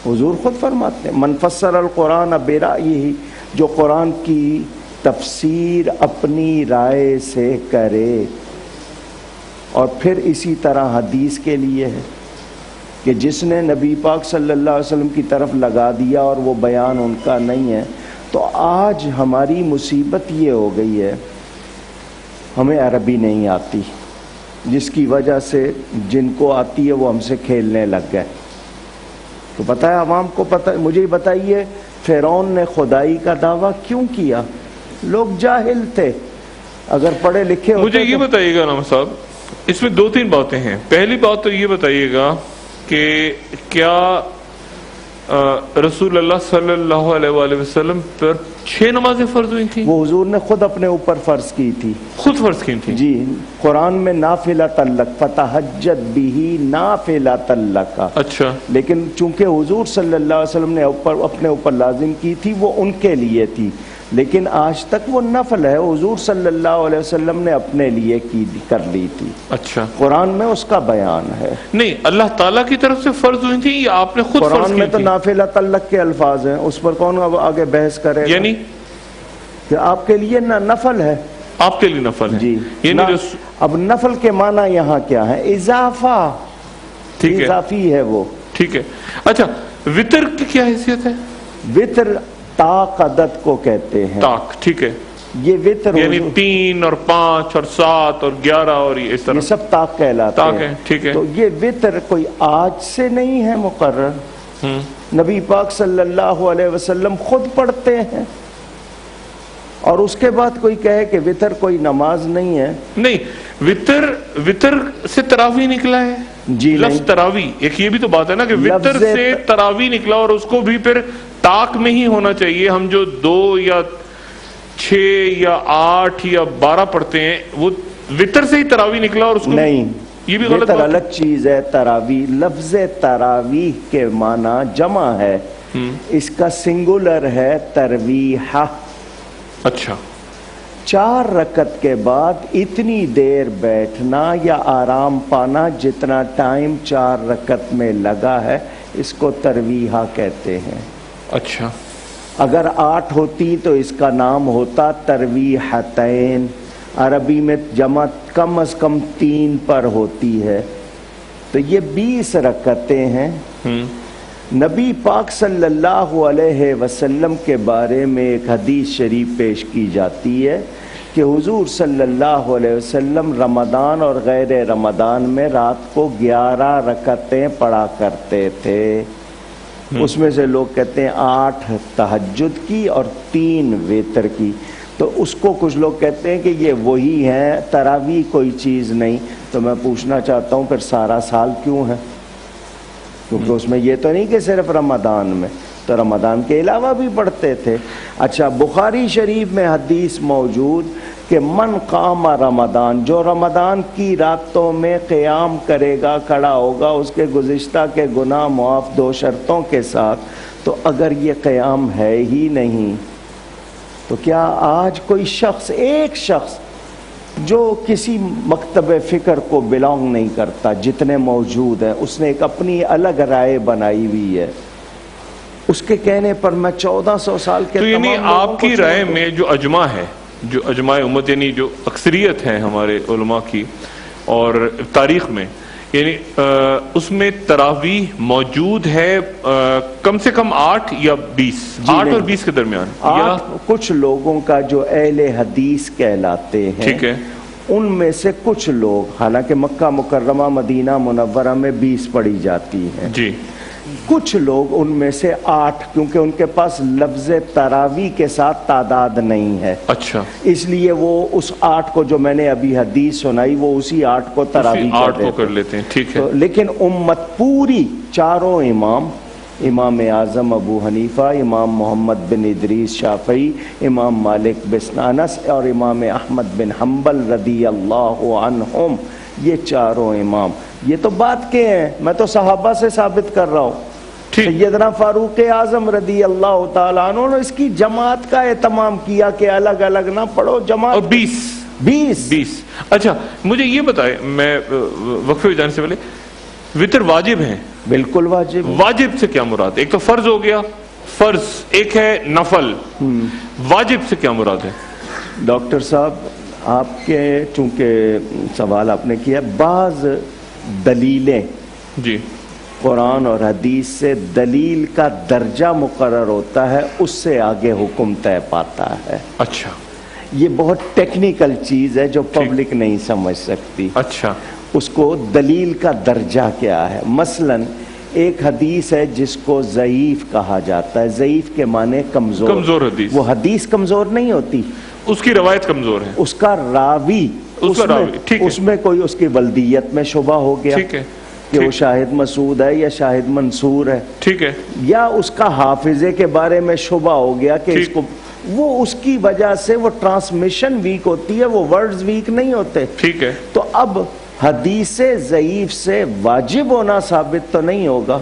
حضور خود فرماتے ہیں من فسر القرآن برائیہ، جو قرآن کی تفسیر اپنی رائے سے کرے. اور پھر اسی طرح حدیث کے لیے ہے کہ جس نے نبی پاک صلی اللہ علیہ وسلم کی طرف لگا دیا اور وہ بیان ان کا نہیں ہے. تو آج ہماری مصیبت یہ ہو گئی ہے، ہمیں عربی نہیں آتی، جس کی وجہ سے جن کو آتی ہے وہ ہم سے کھیلنے لگ گئے. تو پتہ ہے عوام کو پتہ، مجھے بتائیے فرعون نے خدائی کا دعویٰ کیوں کیا؟ لوگ جاہل تھے. اگر پڑھے لکھے ہوتے. مجھے یہ بتائیے گا علامہ صاحب، اس میں 2-3 باتیں ہیں. پہلی بات تو یہ بتائیے گا کہ کیا رسول اللہ صلی اللہ علیہ وآلہ وسلم پر 6 نمازیں فرض ہوئی تھیں؟ وہ حضور نے خود اپنے اوپر فرض کی تھی. خود فرض کی تھی؟ جی. قرآن میں نافلۃ لک فتہجد بہ نافلۃ لک. اچھا. لیکن چونکہ حضور صلی اللہ علیہ وسلم نے اپنے اوپر لازم کی تھی، وہ ان کے لیے تھی، لیکن آج تک وہ نفل ہے، حضور صلی اللہ علیہ وسلم نے اپنے لیے کر لی تھی. اچھا. قرآن میں اس کا بیان ہے. نہیں، اللہ تعالیٰ کی طرف سے فرض ہوئی تھی یا آپ نے خود فرض کی تھی؟ قرآن میں تو نافلۃ لک کے الفاظ ہیں، اس پر کون آگے بحث کرے گا؟ یعنی کہ آپ کے لیے نفل ہے. آپ کے لیے نفل ہے. جی. یعنی اب نفل کے معنی یہاں کیا ہے؟ اضافہ. ٹھیک ہے، اضافی ہے وہ. ٹھیک ہے. اچھا، وتر کی کیا حیثیت ہے؟ وتر طاق عدد کو کہتے ہیں. طاق. ٹھیک ہے. یہ وتر یعنی 3 اور 5 اور 7 اور 11 اور اس طرح، یہ سب طاق کہلاتے ہیں. ٹھیک ہے. تو یہ وتر کوئی آج سے نہیں ہے مقرر. نبی پاک صلی اللہ علیہ وسلم خود پڑھتے ہیں، اور اس کے بعد کوئی کہے کہ وتر کوئی نماز نہیں ہے. نہیں، وتر سے تراویح نکلا ہے. جی. لفظ تراویح، ایک یہ بھی تو بات ہے نا کہ وتر سے تراویح نکلا، اور اس کو بھی پھر طاق میں ہی ہونا چاہیے. ہم جو 2 یا 6 یا 8 یا 12 پڑھتے ہیں، وہ وتر سے ہی تراویح نکلا، اور اس کو نہیں، یہ بھی غلط بات. الگ چیز ہے. تراویح، لفظ تراویح کے معنی جمع ہے، اس کا سنگولر ہے ترویحہ. اچھا. 4 رکعت کے بعد اتنی دیر بیٹھنا یا آرام پانا جتنا ٹائم 4 رکعت میں لگا ہے، اس کو ترویحہ کہتے ہیں. اچھا. اگر 8 ہوتی تو اس کا نام ہوتا ترویحتین. عربی میں جمع کم از کم 3 پر ہوتی ہے. تو یہ 20 رکعتیں ہیں. نبی پاک صلی اللہ علیہ وسلم کے بارے میں ایک حدیث شریف پیش کی جاتی ہے کہ حضور صلی اللہ علیہ وسلم رمضان اور غیر رمضان میں رات کو 11 رکعتیں پڑھا کرتے تھے. اس میں سے لوگ کہتے ہیں 8 تہجد کی اور 3 وتر کی. تو اس کو کچھ لوگ کہتے ہیں کہ یہ وہی ہیں، تراویح کوئی چیز نہیں. تو میں پوچھنا چاہتا ہوں پھر سارا سال کیوں ہے؟ کیونکہ اس میں یہ تو نہیں کہ صرف رمضان میں، تو رمضان کے علاوہ بھی پڑھتے تھے. اچھا، بخاری شریف میں حدیث موجود کہ من قام رمضان، جو رمضان کی راتوں میں قیام کرے گا، کھڑا ہوگا، اس کے گزشتہ کے گناہ معاف 2 شرطوں کے ساتھ. تو اگر یہ قیام ہے ہی نہیں تو کیا آج کوئی شخص، ایک شخص جو کسی مکتب فکر کو بلانگ نہیں کرتا، جتنے موجود ہیں، اس نے ایک اپنی الگ رائے بنائی ہوئی ہے، اس کے کہنے پر میں 1400 سال کے تو یعنی تمام لوگوں آپ کی کو رائے میں جو اجماع ہے، جو اجماع امت یعنی جو اکثریت ہے ہمارے علماء کی اور تاریخ میں، یعنی اس میں تراویح موجود ہے کم سے کم 8 یا 20، 8 اور 20 کے درمیان. 8 کچھ لوگوں کا جو اہل حدیث کہلاتے ہیں، ٹھیک ہے، ان میں سے کچھ لوگ، حالانکہ مکہ مکرمہ مدینہ منورہ میں 20 پڑھی جاتی ہیں، جی، کچھ لوگ ان میں سے 8، کیونکہ ان کے پاس لفظ تراویح کے ساتھ تعداد نہیں ہے، اچھا، اس لیے وہ اس 8 کو جو میں نے ابھی حدیث سنائی وہ اسی 8 کو تراویح 8 کو کر لیتے ہیں. ٹھیک ہے. لیکن امت پوری، چاروں امام، امام اعظم ابو حنیفہ، امام محمد بن ادریس شافعی، امام مالک بن انس اور امام احمد بن حنبل رضی اللہ عنہم، یہ چاروں امام، یہ تو بات کے ہیں، میں تو صحابہ سے ثابت کر رہا ہوں. سیدنا فاروق اعظم رضی اللہ تعالیٰ عنہ نے اس کی جماعت کا اہتمام کیا کہ الگ الگ نہ پڑھو، جماعت. اور 20. اچھا، مجھے یہ بتائے، میں وقفے جانے سے پہلے، وتر واجب ہیں؟ بالکل واجب. واجب سے کیا مراد ہے؟ ایک تو فرض ہو گیا، فرض، ایک ہے نفل. واجب سے کیا مراد ہے؟ ڈاکٹر صاحب، آپ کے چونکہ سوال آپ نے کیا، بعض دلیلیں، جی، قرآن اور حدیث سے دلیل کا درجہ مقرر ہوتا ہے، اس سے آگے حکم طے پاتا ہے. اچھا، یہ بہت ٹیکنیکل چیز ہے جو پبلک نہیں سمجھ سکتی. اچھا، اس کو دلیل کا درجہ کیا ہے. مثلا ایک حدیث ہے جس کو ضعیف کہا جاتا ہے. ضعیف کے معنی کمزور. کمزور حدیث. وہ حدیث کمزور نہیں ہوتی، اس کی روایت کمزور ہے، اس کا راوی، اس میں کوئی اس کی ولدیت میں شبہ ہو گیا، ٹھیک ہے، کہ وہ شاہد مسعود ہے یا شاہد منصور ہے، ٹھیک ہے، یا اس کا حافظے کے بارے میں شبہ ہو گیا کہ اس کو، وہ اس کی وجہ سے وہ ٹرانسمیشن ویک ہوتی ہے، وہ ورڈز ویک نہیں ہوتے. ٹھیک ہے. تو اب حدیث ضعیف سے واجب ہونا ثابت تو نہیں ہوگا،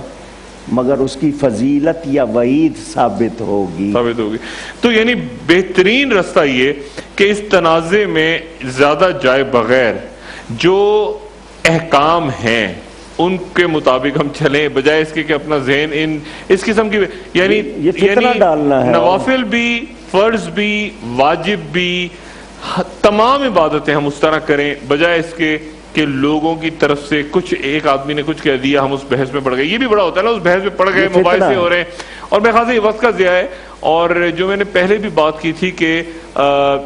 مگر اس کی فضیلت یا وعید ثابت ہوگی. تو یعنی بہترین رستہ یہ کہ اس تنازع میں زیادہ جائے بغیر جو احکام ہیں ان کے مطابق ہم چلیں، بجائے اس کے کہ اپنا ذہن اس قسم کی، یعنی ڈالنا ہے. نوافل بھی، فرض بھی، واجب بھی، تمام عبادتیں ہم اس طرح کریں، بجائے اس کے کہ لوگوں کی طرف سے کچھ، ایک آدمی نے کچھ کہہ دیا، ہم اس بحث میں پڑ گئے. یہ بھی بڑا ہوتا ہے نا، اس بحث میں پڑ گئے، مباحثے ہو رہے ہیں، اور میرے خیال سے یہ وقت کا ضیاع ہے. اور جو میں نے پہلے بھی بات کی تھی کہ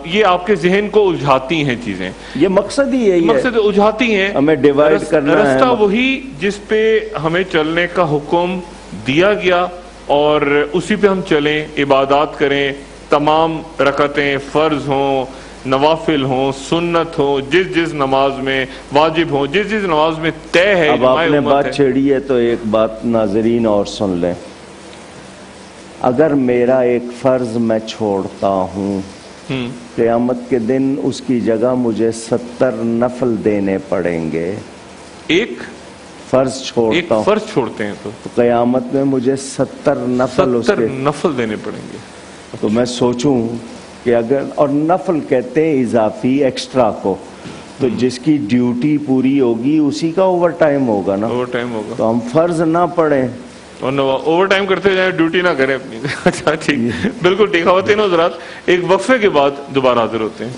یہ آپ کے ذہن کو الجھاتی ہیں چیزیں، یہ مقصد ہی ہے، مقصد الجھاتی ہیں، ہمیں ڈیوائیڈ کرنا ہے. رستہ وہی جس پہ ہمیں چلنے کا حکم دیا گیا اور اسی پہ ہم چلیں، عبادات کریں، تمام رکعتیں فرض ہوں، نوافل ہوں، سنت ہوں، جس نماز میں واجب ہوں، جس نماز میں طے ہے. اب آپ نے بات چھیڑی ہے تو ایک بات ناظرین اور سن لیں. اگر میرا ایک فرض میں چھوڑتا ہوں، قیامت کے دن اس کی جگہ مجھے 70 نفل دینے پڑیں گے. ایک فرض چھوڑتا ہوں، فرض چھوڑتے ہیں تو قیامت میں مجھے 70 نفل دینے پڑیں گے. تو میں سوچوں کہ اگر، اور نفل کہتے ہیں اضافی، ایکسٹرا کو، تو جس کی ڈیوٹی پوری ہوگی اسی کا اوور ٹائم ہوگا نا. اوور ٹائم ہوگا. تو ہم فرض نہ پڑھیں اور اوور ٹائم کرتے جائیں, ڈیوٹی نہ کریں اپنی. اچھا ٹھیک, بالکل ٹھیک. خواتین و حضرات, ایک وقفے کے بعد دوبارہ حاضر ہوتے ہیں.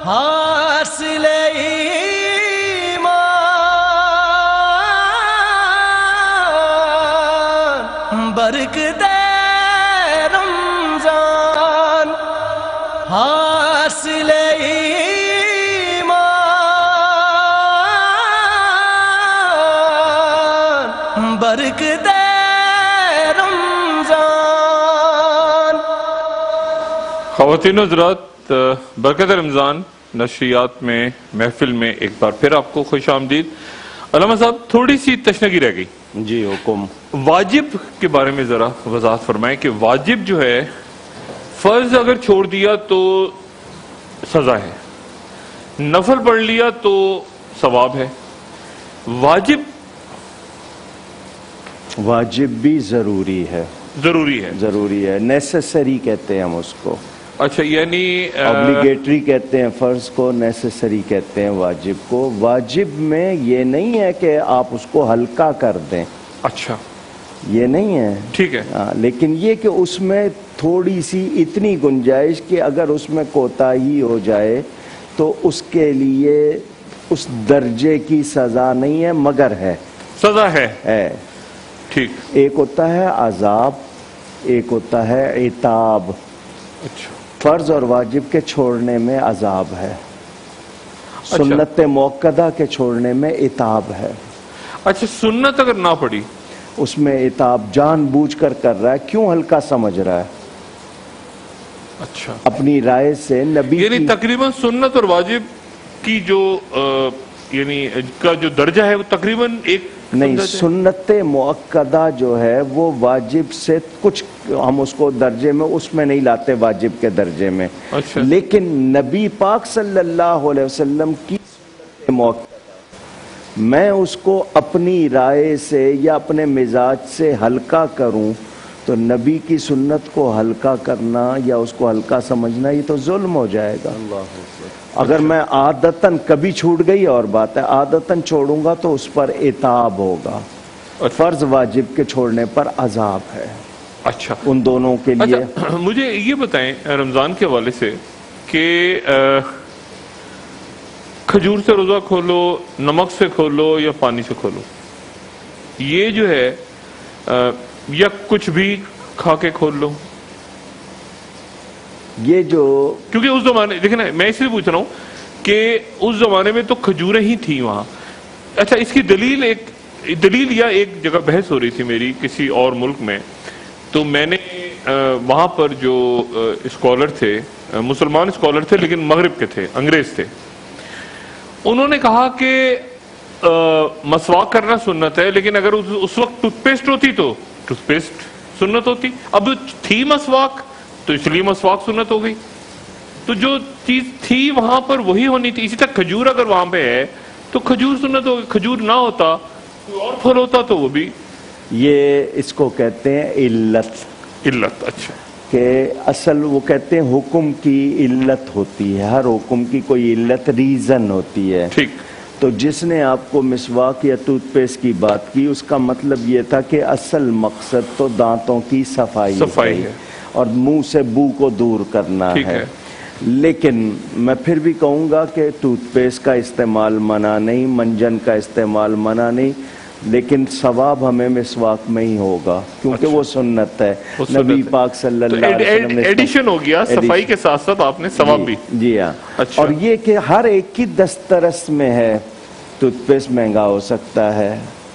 حاصل ایمان برکت رمضان, حاصل ایمان برکت رمضان. خواتین و حضرات, برکت رمضان نشریات میں محفل میں ایک بار پھر آپ کو خوش آمدید. علامہ صاحب, تھوڑی سی تشنگی رہ گئی. جی حکم. واجب کے بارے میں ذرا وضاحت فرمائیں کہ واجب جو ہے, فرض اگر چھوڑ دیا تو سزا ہے, نفل پڑھ لیا تو ثواب ہے. واجب بھی ضروری ہے. ضروری ہے, نیسیسری کہتے ہیں ہم اس کو. اچھا, یعنی اوبلیگیٹری کہتے ہیں فرض کو, نیسیسری کہتے ہیں واجب کو. واجب میں یہ نہیں ہے کہ آپ اس کو ہلکا کر دیں. اچھا, یہ نہیں ہے. ٹھیک ہے. لیکن یہ کہ اس میں تھوڑی سی اتنی گنجائش کہ اگر اس میں کوتاہی ہو جائے تو اس کے لیے اس درجے کی سزا نہیں ہے مگر ہے. سزا ہے. ٹھیک. ایک ہوتا ہے عذاب, ایک ہوتا ہے عتاب. اچھا. فرض اور واجب کے چھوڑنے میں عذاب ہے, سنت موقدہ کے چھوڑنے میں عتاب ہے. اچھا, سنت اگر نہ پڑی اس میں عتاب جان بوجھ کر رہا ہے, کیوں ہلکا سمجھ رہا ہے. اچھا, اپنی رائے سے نبی یعنی تقریباً سنت اور واجب کی جو یعنی کا جو درجہ ہے وہ تقریباً ایک نہیں. سنت مؤکدہ جو ہے وہ واجب سے کچھ ہم اس کو درجے میں اس میں نہیں لاتے, واجب کے درجے میں. اچھا. لیکن نبی پاک صلی اللہ علیہ وسلم کی سنت مؤکدہ میں اس کو اپنی رائے سے یا اپنے مزاج سے ہلکا کروں تو نبی کی سنت کو ہلکا کرنا یا اس کو ہلکا سمجھنا یہ تو ظلم ہو جائے گا. اگر میں عادتاً کبھی چھوٹ گئی اور بات ہے, عادتاً چھوڑوں گا تو اس پر عتاب ہوگا, فرض واجب کے چھوڑنے پر عذاب ہے. اچھا, ان دونوں کے لیے. اچھا, مجھے یہ بتائیں رمضان کے حوالے سے کہ کھجور سے روزہ کھولو, نمک سے کھولو یا پانی سے کھولو, یہ جو ہے یا کچھ بھی کھا کے کھول لو, یہ جو کیونکہ اس زمانے دیکھیں نا, میں اس لیے پوچھ رہا ہوں کہ اس زمانے میں تو کھجوریں ہی تھیں وہاں. اچھا, اس کی دلیل یا ایک جگہ بحث ہو رہی تھی میری کسی اور ملک میں, تو میں نے وہاں پر جو اسکالر تھے, مسلمان اسکالر تھے لیکن مغرب کے تھے, انگریز تھے, انہوں نے کہا کہ مسواک کرنا سنت ہے, لیکن اگر اس وقت ٹوتھ پیسٹ ہوتی تو ٹوتھ پیسٹ سنت ہوتی. اب تھی مسواک تو اس لیے مسواک سنت ہو گئی. تو جو چیز تھی وہاں پر وہی ہونی تھی. اسی طرح کھجور اگر وہاں پہ ہے تو کھجور سنت ہو گئی, کھجور نہ ہوتا کوئی اور پھل ہوتا تو وہ بھی. یہ اس کو کہتے ہیں علت. اچھا, کہ اصل وہ کہتے ہیں حکم کی علت ہوتی ہے, ہر حکم کی کوئی علت ریزن ہوتی ہے. ٹھیک. تو جس نے آپ کو مسواک یا ٹوتھ پیسٹ کی بات کی اس کا مطلب یہ تھا کہ اصل مقصد تو دانتوں کی صفائی ہے اور منہ سے بو کو دور کرنا ہے. لیکن میں پھر بھی کہوں گا کہ ٹوتھ پیسٹ کا استعمال منع نہیں, منجن کا استعمال منع نہیں, لیکن ثواب ہمیں مسواک میں ہی ہوگا کیونکہ وہ سنت ہے. نبی پاک صلی اللہ علیہ وسلم نے ایڈیشن ہو گیا, صفائی کے ساتھ ساتھ آپ نے ثواب بھی. جی ہاں. اور یہ کہ ہر ایک کی دسترس میں ہے, ٹوتھ پیسٹ مہنگا ہو سکتا ہے,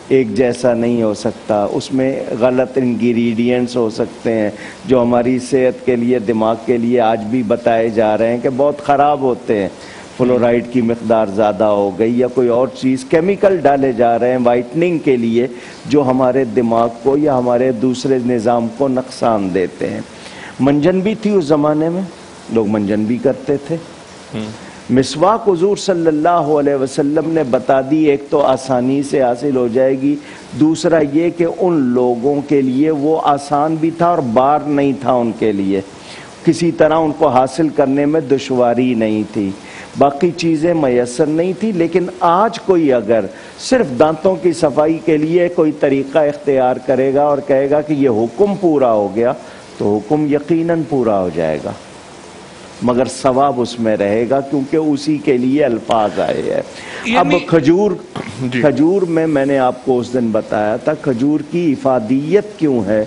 ایک جیسا نہیں ہو سکتا, اس میں غلط انگریڈینٹس ہو سکتے ہیں جو ہماری صحت کے لیے, دماغ کے لیے آج بھی بتائے جا رہے ہیں کہ بہت خراب ہوتے ہیں. فلورائڈ کی مقدار زیادہ ہو گئی یا کوئی اور چیز, کیمیکل ڈالے جا رہے ہیں وائٹننگ کے لیے جو ہمارے دماغ کو یا ہمارے دوسرے نظام کو نقصان دیتے ہیں. منجن بھی تھی اس زمانے میں, لوگ منجن بھی کرتے تھے. مسواک حضور صلی اللہ علیہ وسلم نے بتا دی, ایک تو آسانی سے حاصل ہو جائے گی, دوسرا یہ کہ ان لوگوں کے لیے وہ آسان بھی تھا اور بار نہیں تھا ان کے لیے, کسی طرح ان کو حاصل کرنے میں دشواری نہیں تھی. باقی چیزیں میسر نہیں تھی. لیکن آج کوئی اگر صرف دانتوں کی صفائی کے لیے کوئی طریقہ اختیار کرے گا اور کہے گا کہ یہ حکم پورا ہو گیا تو حکم یقیناً پورا ہو جائے گا، مگر ثواب اس میں رہے گا کیونکہ اسی کے لیے الفاظ آئے ہیں. اب کھجور میں نے آپ کو اس دن بتایا تھا کھجور کی افادیت کیوں ہے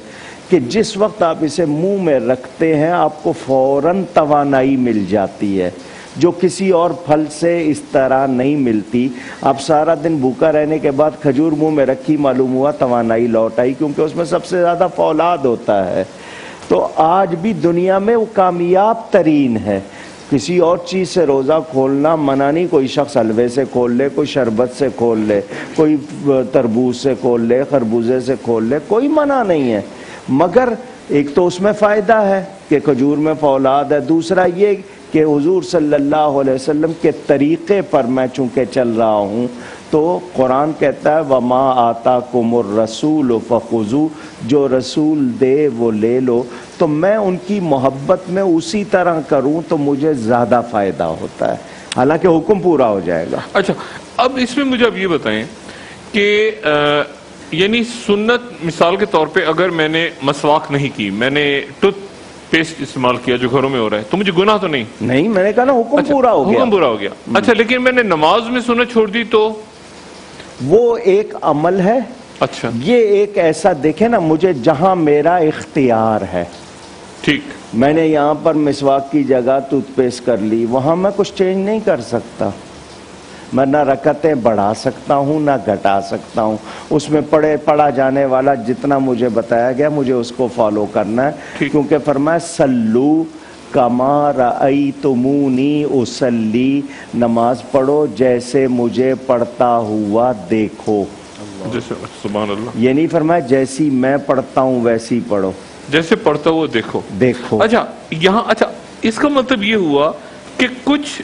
کہ جس وقت آپ اسے منہ میں رکھتے ہیں آپ کو فوراً توانائی مل جاتی ہے جو کسی اور پھل سے اس طرح نہیں ملتی. آپ سارا دن بھوکا رہنے کے بعد کھجور منہ میں رکھی، معلوم ہوا توانائی لوٹ آئی، کیونکہ اس میں سب سے زیادہ فولاد ہوتا ہے. تو آج بھی دنیا میں وہ کامیاب ترین ہے. کسی اور چیز سے روزہ کھولنا منع نہیں، کوئی شخص حلوے سے کھول لے، کوئی شربت سے کھول لے، کوئی تربوز سے کھول لے، خربوزے سے کھول لے، کوئی منع نہیں ہے. مگر ایک تو اس میں فائدہ ہے کہ کھجور میں فولاد ہے، دوسرا یہ کہ حضور صلی اللہ علیہ وسلم کے طریقے پر میں چونکہ چل رہا ہوں تو قرآن کہتا ہے وَمَا آتَاكُمُ الرَّسُولُ فَخُذُوهُ، جو رسول دے وہ لے لو. تو میں ان کی محبت میں اسی طرح کروں تو مجھے زیادہ فائدہ ہوتا ہے، حالانکہ حکم پورا ہو جائے گا. اچھا، اب اس میں مجھے اب یہ بتائیں کہ یعنی سنت مثال کے طور پہ اگر میں نے مسواک نہیں کی، میں نے ٹوتھ پیسٹ استعمال کیا جو گھروں میں ہو رہا ہے، تو مجھے گناہ تو نہیں؟ نہیں، میں نے کہا نا حکم پورا ہو گیا. حکم پورا ہو گیا. اچھا، لیکن میں نے نماز میں سنت چھوڑ دی تو وہ ایک عمل ہے. اچھا، یہ ایک ایسا دیکھیں نا، مجھے جہاں میرا اختیار ہے، ٹھیک، میں نے یہاں پر مسواک کی جگہ ٹوتھ پیسٹ کر لی، وہاں میں کچھ چینج نہیں کر سکتا. میں نہ رکعتیں بڑھا سکتا ہوں نہ گھٹا سکتا ہوں. اس میں پڑھا جانے والا جتنا مجھے بتایا گیا مجھے اس کو فالو کرنا ہے، کیونکہ فرمایا سلو کما رأیتمونی اصلی، نماز پڑھو جیسے مجھے پڑھتا ہوا دیکھو. سبحان اللہ. یہ نہیں فرمایا جیسی میں پڑھتا ہوں ویسی پڑھو، جیسے پڑھتا ہوا دیکھو. اچھا، یہاں اس کا مطلب یہ ہوا کہ کچھ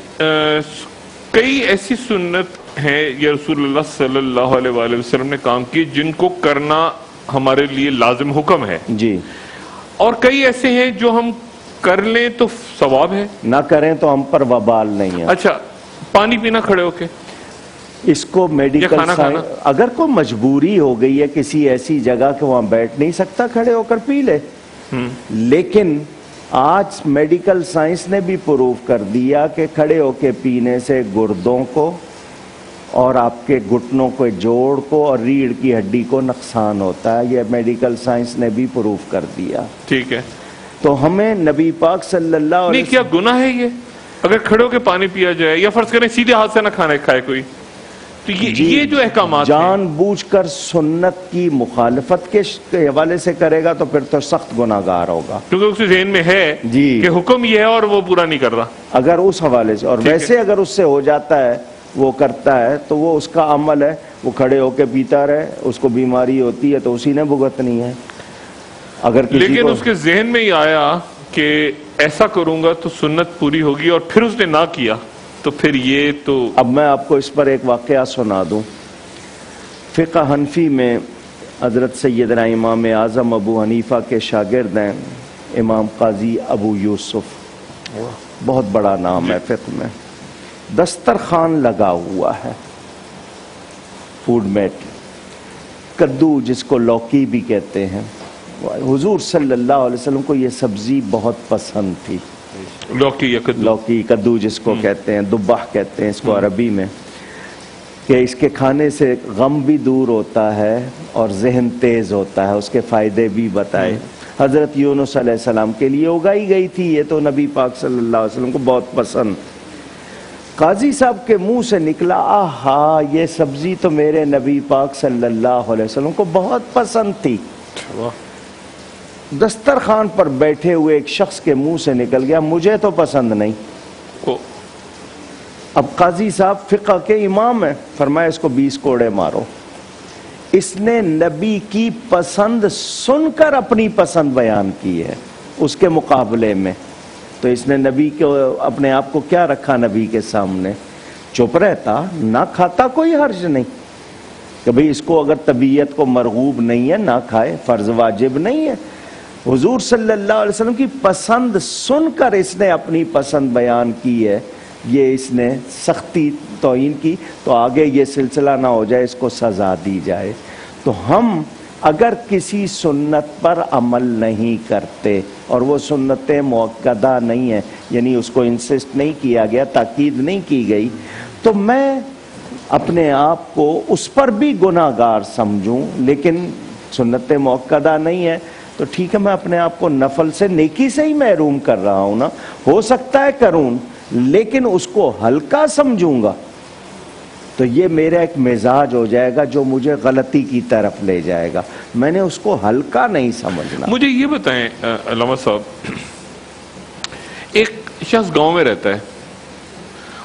کئی ایسی سنت ہیں یا رسول اللہ صلی اللہ علیہ وآلہ وسلم نے کام کی جن کو کرنا ہمارے لیے لازم حکم ہے جی، اور کئی ایسے ہیں جو ہم کر لیں تو ثواب ہے، نہ کریں تو ہم پر وبال نہیں ہے. اچھا، پانی پینا کھڑے ہو کے، اس کو میڈیکل اگر کوئی مجبوری ہو گئی ہے کسی ایسی جگہ کہ وہاں بیٹھ نہیں سکتا، کھڑے ہو کر پی لے. لیکن آج میڈیکل سائنس نے بھی پروف کر دیا کہ کھڑے ہو کے پینے سے گردوں کو اور آپ کے گھٹنوں کے جوڑ کو اور ریڑھ کی ہڈی کو نقصان ہوتا ہے. یہ میڈیکل سائنس نے بھی پروف کر دیا. ٹھیک ہے، تو ہمیں نبی پاک صلی اللہ علیہ وسلم، کیا گناہ ہے یہ اگر کھڑے ہو کے پانی پیا جائے، یا فرض کریں سیدھے ہاتھ سے نہ کھانا کھائے کوئی، تو یہ جو احکامات جان بوجھ کر سنت کی مخالفت کے حوالے سے کرے گا تو پھر تو سخت گناہگار ہوگا، کیونکہ اس کے ذہن میں ہے کہ حکم یہ ہے اور وہ پورا نہیں کر رہا. اگر اس حوالے سے، اور ویسے اگر اس سے ہو جاتا ہے وہ کرتا ہے تو وہ اس کا عمل ہے، وہ کھڑے ہو کے پیتا رہے، اس کو بیماری ہوتی ہے تو اسی نے بھگتنی ہے. اگر لیکن اس کے ذہن میں ہی آیا کہ ایسا کروں گا تو سنت پوری ہوگی اور پھر اس نے نہ کیا تو پھر یہ تو. اب میں آپ کو اس پر ایک واقعہ سنا دوں. فقہ حنفی میں حضرت سیدنا امام اعظم ابو حنیفہ کے شاگرد ہیں امام قاضی ابو یوسف، بہت بڑا نام ہے فقہ میں. دسترخوان لگا ہوا ہے، فوڈ میٹ، کدو جس کو لوکی بھی کہتے ہیں. حضور صلی اللہ علیہ وسلم کو یہ سبزی بہت پسند تھی. لوکی کدو جس کو کہتے ہیں، دباح کہتے ہیں اس کو عربی میں، کہ اس کے کھانے سے غم بھی دور ہوتا ہے اور ذہن تیز ہوتا ہے. اس کے فائدے بھی بتائے. حضرت یونس علیہ السلام کے لیے اگائی گئی تھی یہ، تو نبی پاک صلی اللہ علیہ وسلم کو بہت پسند. قاضی صاحب کے منہ سے نکلا آہا یہ سبزی تو میرے نبی پاک صلی اللہ علیہ وسلم کو بہت پسند تھی. دسترخوان پر بیٹھے ہوئے ایک شخص کے منہ سے نکل گیا مجھے تو پسند نہیں. اب قاضی صاحب فقہ کے امام ہیں، فرمایا اس کو 20 کوڑے مارو. اس نے نبی کی پسند سن کر اپنی پسند بیان کی ہے اس کے مقابلے میں. تو اس نے نبی کو اپنے آپ کو کیا رکھا نبی کے سامنے، چپ رہتا، نہ کھاتا، کوئی حرج نہیں کہ بھئی اس کو اگر طبیعت کو مرغوب نہیں ہے نہ کھائے، فرض واجب نہیں ہے. حضور صلی اللہ علیہ وسلم کی پسند سن کر اس نے اپنی پسند بیان کی ہے. یہ اس نے سختی توہین کی تو آگے یہ سلسلہ نہ ہو جائے، اس کو سزا دی جائے۔ تو ہم اگر کسی سنت پر عمل نہیں کرتے اور وہ سنتیں مؤکدہ نہیں ہیں، یعنی اس کو انسسٹ نہیں کیا گیا، تاکید نہیں کی گئی، تو میں اپنے آپ کو اس پر بھی گناہ گار سمجھوں، لیکن سنتیں مؤکدہ نہیں ہیں تو ٹھیک ہے، میں اپنے آپ کو نفل سے، نیکی سے ہی محروم کر رہا ہوں نا، ہو سکتا ہے کروں لیکن اس کو ہلکا سمجھوں گا تو یہ میرا ایک مزاج ہو جائے گا جو مجھے غلطی کی طرف لے جائے گا۔ میں نے اس کو ہلکا نہیں سمجھنا۔ مجھے یہ بتائیں علامہ صاحب، ایک شخص گاؤں میں رہتا ہے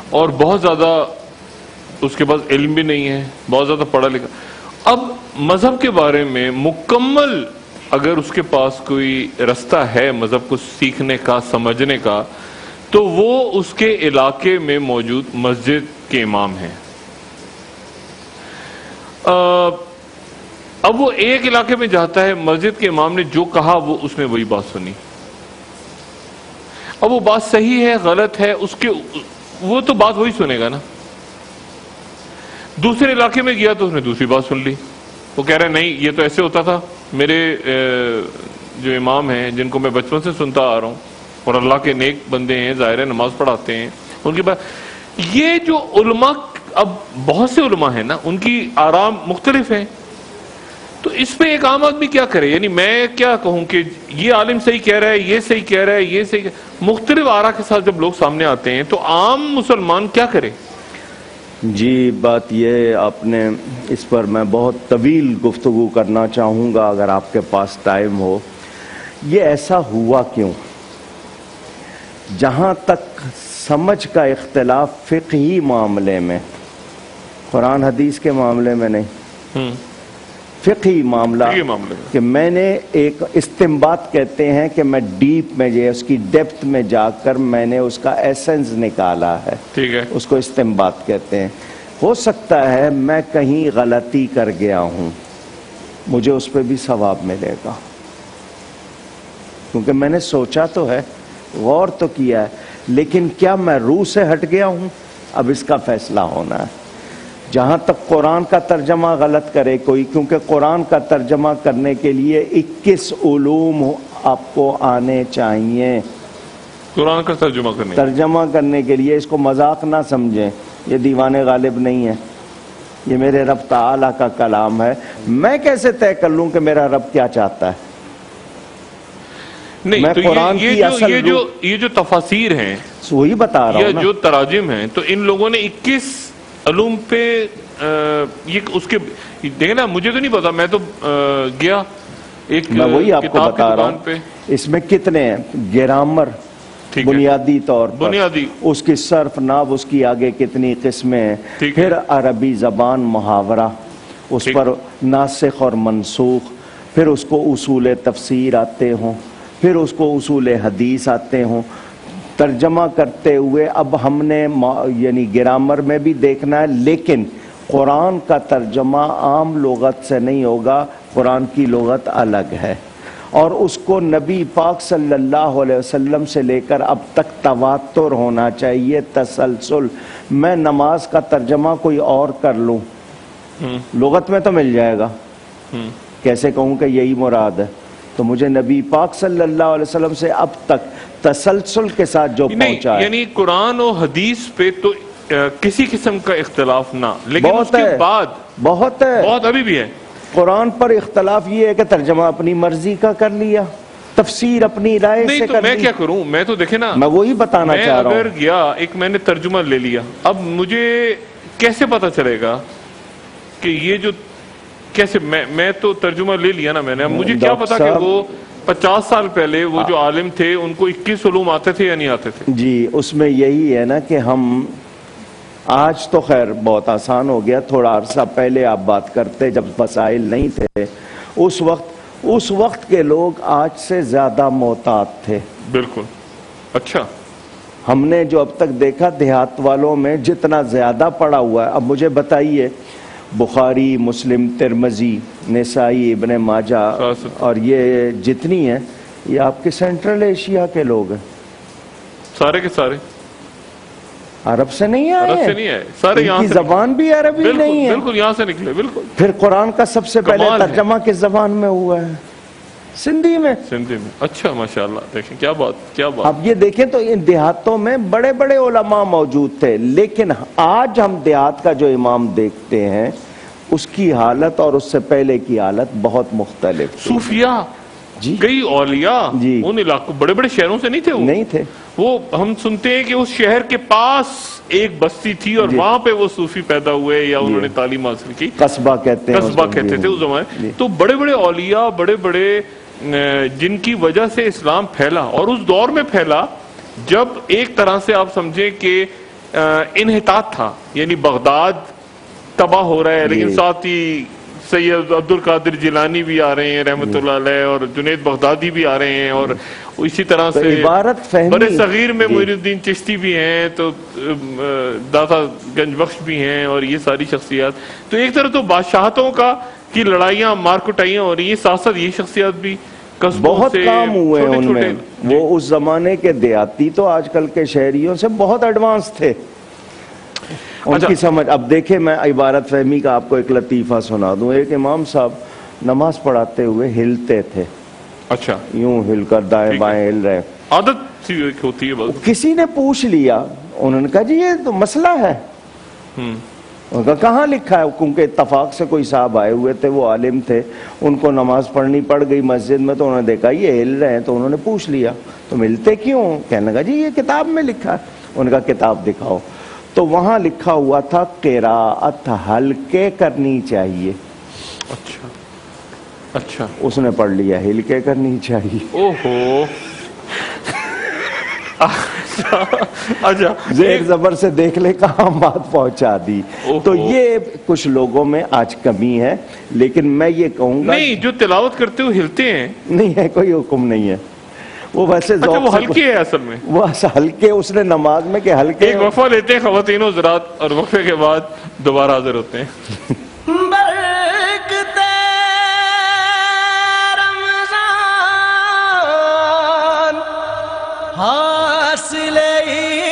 اور بہت زیادہ اس کے پاس علم بھی نہیں ہے، بہت زیادہ پڑھا لکھا، اب مذہب کے بارے میں مکمل اگر اس کے پاس کوئی رستہ ہے مذہب کو سیکھنے کا، سمجھنے کا، تو وہ اس کے علاقے میں موجود مسجد کے امام ہیں۔ اب وہ ایک علاقے میں جاتا ہے، مسجد کے امام نے جو کہا وہ اس نے وہی بات سنی، اب وہ بات صحیح ہے غلط ہے، اس کے وہ تو بات وہی سنے گا نا۔ دوسرے علاقے میں گیا تو اس نے دوسری بات سن لی، وہ کہہ رہا ہے نہیں یہ تو ایسے ہوتا تھا، میرے جو امام ہیں جن کو میں بچپن سے سنتا آ رہا ہوں اور اللہ کے نیک بندے ہیں، ظاہر ہے نماز پڑھاتے ہیں، ان کی بات، یہ جو علماء، اب بہت سے علماء ہیں نا، ان کی آرام مختلف ہیں، تو اس پہ ایک عام آدمی کیا کرے؟ یعنی میں کیا کہوں کہ یہ عالم صحیح کہہ رہا ہے، یہ صحیح کہہ رہا ہے، یہ صحیح، مختلف آراء کے ساتھ جب لوگ سامنے آتے ہیں تو عام مسلمان کیا کرے؟ جی بات یہ آپ نے، اس پر میں بہت طویل گفتگو کرنا چاہوں گا اگر آپ کے پاس ٹائم ہو۔ یہ ایسا ہوا کیوں؟ جہاں تک سمجھ کا اختلاف فقہی معاملے میں، قرآن حدیث کے معاملے میں نہیں، فقہی معاملہ کہ میں نے ایک استنباط کہتے ہیں کہ میں ڈیپ میں جو اس کی ڈیپتھ میں جا کر میں نے اس کا ایسنس نکالا ہے، ٹھیک ہے، اس کو استنباط کہتے ہیں۔ ہو سکتا ہے میں کہیں غلطی کر گیا ہوں، مجھے اس پہ بھی ثواب ملے گا، کیونکہ میں نے سوچا تو ہے، غور تو کیا ہے، لیکن کیا میں روح سے ہٹ گیا ہوں؟ اب اس کا فیصلہ ہونا ہے۔ جہاں تک قرآن کا ترجمہ غلط کرے کوئی، کیونکہ قرآن کا ترجمہ کرنے کے لیے 21 علوم آپ کو آنے چاہیے، قرآن کا ترجمہ کرنے کے لیے۔ اس کو مذاق نہ سمجھیں، یہ دیوان غالب نہیں ہے، یہ میرے رب تعالی کا کلام ہے۔ میں کیسے طے کر لوں کہ میرا رب کیا چاہتا ہے؟ نہیں، میں تو قرآن کی اصل یہ جو تفاسیر ہیں، وہی بتا رہا ہوں نا، جو تراجم ہیں، تو ان لوگوں نے 21 علوم پہ یہ اس کے دیکھیں نا، مجھے تو نہیں پتا، میں تو گیا ایک میں وہی آپ کو کتاب کی بتا رہا دکان ہوں۔ پہ، اس میں کتنے ہیں؟ گرامر بنیادی طور پر، بنیادی اس کی صرف نحو، اس کی آگے کتنی قسمیں ہیں، پھر عربی زبان محاورہ، اس پر ناسخ اور منسوخ، پھر اس کو اصول تفسیر آتے ہوں، پھر اس کو اصول حدیث آتے ہوں، ترجمہ کرتے ہوئے اب ہم نے یعنی گرامر میں بھی دیکھنا ہے، لیکن قرآن کا ترجمہ عام لغت سے نہیں ہوگا، قرآن کی لغت الگ ہے، اور اس کو نبی پاک صلی اللہ علیہ وسلم سے لے کر اب تک تواتر ہونا چاہیے، تسلسل۔ میں نماز کا ترجمہ کوئی اور کر لوں، لغت میں تو مل جائے گا، کیسے کہوں کہ یہی مراد ہے؟ تو مجھے نبی پاک صلی اللہ علیہ وسلم سے اب تک تسلسل کے ساتھ جو پہنچا ہے، یعنی قرآن و حدیث پہ تو کسی قسم کا اختلاف نہ، لیکن اس کے بعد بہت ہے، بہت ابھی بھی ہے۔ قرآن پر اختلاف یہ ہے کہ ترجمہ اپنی مرضی کا کر لیا، تفسیر اپنی رائے سے کر لی۔ میں کیا کروں؟ میں تو دیکھیں نا، میں وہی بتانا چاہ رہا ہوں، اگر گیا ایک میں نے ترجمہ لے لیا، اب مجھے کیسے پتا چلے گا کہ یہ جو کیسے، میں تو ترجمہ لے لیا نا میں نے، اب مجھے کیا پتا کہ وہ 50 سال پہلے وہ جو عالم تھے ان کو 21 علوم آتے تھے یا نہیں آتے تھے؟ جی اس میں یہی ہے نا کہ ہم آج تو خیر بہت آسان ہو گیا، تھوڑا عرصہ پہلے آپ بات کرتے جب وسائل نہیں تھے، اس وقت کے لوگ آج سے زیادہ محتاط تھے۔ بالکل۔ اچھا، ہم نے جو اب تک دیکھا دیہات والوں میں جتنا زیادہ پڑا ہوا ہے، اب مجھے بتائیے بخاری، مسلم، ترمذی، نسائی، ابن ماجہ اور یہ جتنی ہیں، یہ آپ کے سینٹرل ایشیا کے لوگ ہیں، سارے کے سارے۔ عرب سے نہیں آئے عرب سے ہیں، نہیں آئے، سارے یہاں ان کی سے زبان بھی عربی بالکل نہیں ہے. بالکل یہاں سے نکلے، بالکل پھر قرآن کا سب سے پہلے کمال ہے. ترجمہ کس زبان میں ہوا ہے؟ سندھی میں. سندھی میں. اچھا ماشاءاللہ، دیکھیں کیا بات، کیا بات. اب یہ دیکھیں تو ان دیہاتوں میں بڑے بڑے علماء موجود تھے، لیکن آج ہم دیہات کا جو امام دیکھتے ہیں اس کی حالت اور اس سے پہلے کی حالت بہت مختلف تھی. صوفیاء جی کئی اولیاء جی ان علاقوں، بڑے بڑے شہروں سے نہیں تھے وہ، نہیں تھے. وہ ہم سنتے ہیں کہ اس شہر کے پاس ایک بستی تھی اور جی. وہاں پہ وہ صوفی پیدا ہوئے یا انہوں نے تعلیم حاصل کی. قصبہ کہتے ہیں قصبہ اس کو. کہتے جی. تھے اس زمانے. جی. تو بڑے بڑے اولیاء، بڑے بڑے جن کی وجہ سے اسلام پھیلا، اور اس دور میں پھیلا جب ایک طرح سے آپ سمجھیں کہ انحطاط تھا، یعنی بغداد تباہ ہو رہا ہے، لیکن ساتھ ہی سید عبد القادر جیلانی بھی آ رہے ہیں رحمۃ اللہ علیہ، اور جنید بغدادی بھی آ رہے ہیں، اور اسی طرح سے عبارت فہمی بڑے صغیر میں معین الدین چشتی بھی ہیں، تو داتا گنج بخش بھی ہیں، اور یہ ساری شخصیات. تو ایک طرح تو بادشاہتوں کی لڑائیاں مار کٹائیاں ہو رہی ہیں، ساتھ ساتھ یہ شخصیات بھی بہت کام ہوئے ان میں. وہ اس زمانے کے دیہاتی تو آج کل کے شہریوں سے بہت ایڈوانس تھے ان کی سمجھ. اب دیکھیں میں عبارت فہمی کا آپ کو ایک لطیفہ سنا دوں. ایک امام صاحب نماز پڑھاتے ہوئے ہلتے تھے. اچھا. یوں ہل کر دائیں بائیں ہل رہے. عادت سی ہوتی ہے بس. کسی نے پوچھ لیا، انہوں نے کہا جی یہ تو مسئلہ ہے. ان کا کہاں لکھا ہے؟ کیونکہ اتفاق سے کوئی صاحب آئے ہوئے تھے، وہ عالم تھے، ان کو نماز پڑھنی پڑ گئی مسجد میں، تو انہوں نے دیکھا یہ ہل رہے ہیں، تو انہوں نے پوچھ لیا تم ہلتے کیوں؟ کہنے لگا جی یہ کتاب میں لکھا ہے. ان کا کتاب دکھاؤ. تو وہاں لکھا ہوا تھا قراءت ہلکے کرنی چاہیے. اچھا اچھا. اس نے پڑھ لیا ہلکے کرنی چاہیے. اوہو. اچھا. زیر زبر سے دیکھ لے کہاں بات پہنچا دی. تو یہ کچھ لوگوں میں آج کمی ہے، لیکن میں یہ کہوں گا نہیں، جو تلاوت کرتے ہوئے ہلتے ہیں نہیں ہے، کوئی حکم نہیں ہے. وہ ویسے اچھا وہ ہلکے ہے اصل میں، وہ ہلکے اس نے نماز میں کہ ہلکے. ایک وقفہ لیتے ہیں خواتین و حضرات، اور وقفے کے بعد دوبارہ حاضر ہوتے ہیں. حاصل ایمان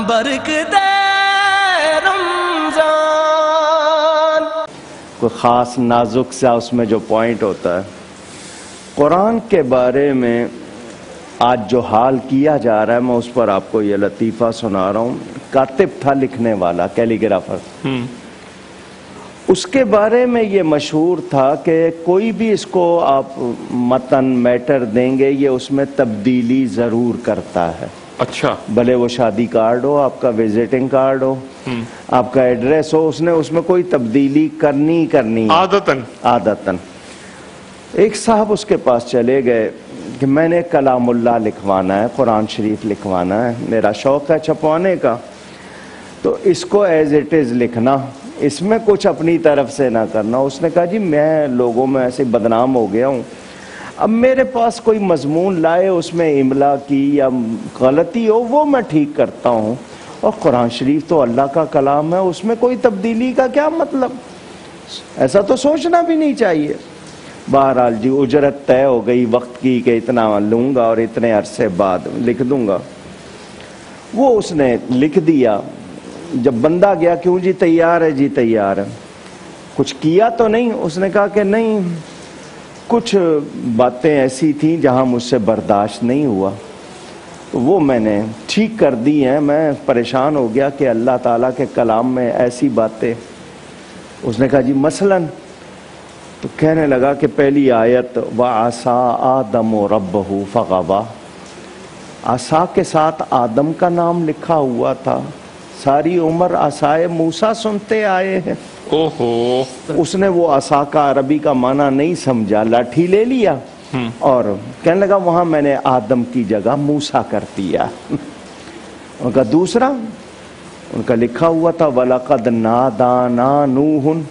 برکت رمضان. کوئی خاص نازک سا اس میں جو پوائنٹ ہوتا ہے. قرآن کے بارے میں آج جو حال کیا جا رہا ہے، میں اس پر آپ کو یہ لطیفہ سنا رہا ہوں. کاتب تھا، لکھنے والا، کیلیگرافر. اس کے بارے میں یہ مشہور تھا کہ کوئی بھی اس کو آپ متن میٹر دیں گے، یہ اس میں تبدیلی ضرور کرتا ہے. اچھا. بھلے وہ شادی کارڈ ہو، آپ کا وزٹنگ کارڈ ہو، آپ کا ایڈریس ہو، اس نے اس میں کوئی تبدیلی کرنی عادتاً. ایک صاحب اس کے پاس چلے گئے کہ میں نے کلام اللہ لکھوانا ہے، قرآن شریف لکھوانا ہے، میرا شوق ہے چھپوانے کا، تو اس کو ایز اٹ از لکھنا، اس میں کچھ اپنی طرف سے نہ کرنا. اس نے کہا جی میں لوگوں میں ایسے بدنام ہو گیا ہوں، اب میرے پاس کوئی مضمون لائے اس میں املا کی یا غلطی ہو وہ میں ٹھیک کرتا ہوں، اور قرآن شریف تو اللہ کا کلام ہے، اس میں کوئی تبدیلی کا کیا مطلب؟ ایسا تو سوچنا بھی نہیں چاہیے. بہرحال جی اجرت طے ہو گئی وقت کی کہ اتنا لوں گا اور اتنے عرصے بعد لکھ دوں گا. وہ اس نے لکھ دیا. جب بندہ گیا کیوں جی تیار ہے؟ جی تیار ہے. کچھ کیا تو نہیں؟ اس نے کہا کہ نہیں، کچھ باتیں ایسی تھیں جہاں مجھ سے برداشت نہیں ہوا، وہ میں نے ٹھیک کر دی ہیں. میں پریشان ہو گیا کہ اللہ تعالیٰ کے کلام میں ایسی باتیں. اس نے کہا جی مثلاً؟ تو کہنے لگا کہ پہلی آیت وَعَصَىٰ آدَمُ رَبَّهُ فَغَوَىٰ، عصا کے ساتھ آدم کا نام لکھا ہوا تھا. ساری عمر عصائے موسیٰ سنتے آئے ہیں. اس نے وہ عصا کا عربی کا معنی نہیں سمجھا، لاٹھی لے لیا اور کہنے لگا وہاں میں نے آدم کی جگہ موسیٰ کر دیا. ان کا دوسرا ان کا لکھا ہوا تھا وَلَقَدْ نَادَانَا نُوحٌ،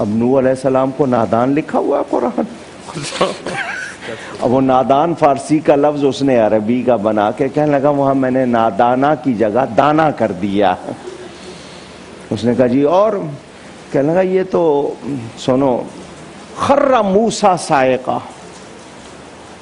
اب نوح علیہ السلام کو نادان لکھا ہوا قرآن. اب وہ نادان فارسی کا لفظ اس نے عربی کا بنا کے کہنے لگا وہاں میں نے نادانا کی جگہ دانا کر دیا. اس نے کہا جی اور؟ کہنے لگا یہ تو سنو خر موسیٰ صاعقہ،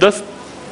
10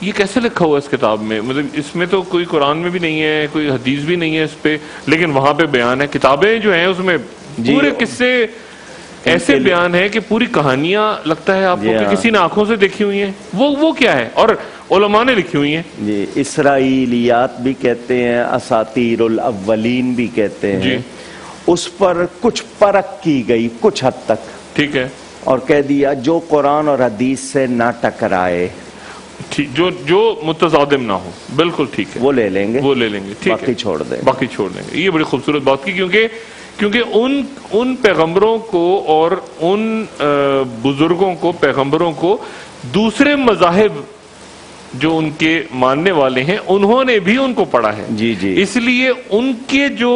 یہ کیسے لکھا ہوا اس کتاب میں؟ مطلب اس میں تو کوئی قرآن میں بھی نہیں ہے، کوئی حدیث بھی نہیں ہے اس پہ، لیکن وہاں پہ بیان ہے. کتابیں جو ہیں اس میں پورے قصے ایسے بیان ہے کہ پوری کہانیاں لگتا ہے آپ کو کہ کسی نے آنکھوں سے دیکھی ہوئی ہیں. وہ کیا ہے؟ اور علماء نے لکھی ہوئی ہیں. جی اسرائیلیات بھی کہتے ہیں، اساطیر الاولین بھی کہتے ہیں. اس پر کچھ پرکھ کی گئی کچھ حد تک، ٹھیک ہے، اور کہہ دیا جو قرآن اور حدیث سے نہ ٹکرائے، جو متصادم نہ ہو، بالکل ٹھیک ہے، وہ لے لیں گے، ٹھیک ہے، باقی چھوڑ دیں گے، باقی چھوڑ دیں گے. یہ بڑی خوبصورت بات کی، کیونکہ ان پیغمبروں کو اور ان بزرگوں کو، پیغمبروں کو دوسرے مذاہب جو ان کے ماننے والے ہیں انہوں نے بھی ان کو پڑھا ہے. اس لیے ان کے جو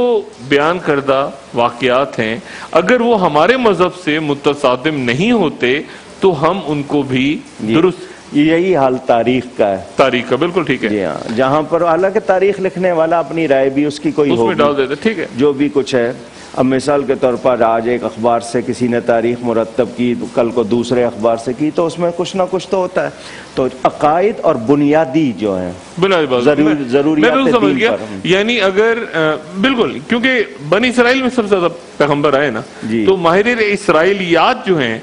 بیان کردہ واقعات ہیں اگر وہ ہمارے مذہب سے متصادم نہیں ہوتے تو ہم ان کو بھی درست. یہی حال تاریخ کا ہے. تاریخ کا بالکل ٹھیک ہے. جی ہاں، جہاں پر حالانکہ تاریخ لکھنے والا اپنی رائے بھی اس کی کوئی اس میں ڈال دیتے، ٹھیک ہے، جو بھی کچھ ہے. اب مثال کے طور پر آج ایک اخبار سے کسی نے تاریخ مرتب کی، کل کو دوسرے اخبار سے کی، تو اس میں کچھ نہ کچھ تو ہوتا ہے. تو عقائد اور بنیادی جو ہیں ضروریات دین پر، یعنی اگر بالکل، کیونکہ بنی اسرائیل میں سب سے زیادہ پیغمبر آئے نا، تو ماہر اسرائیلیات جو ہیں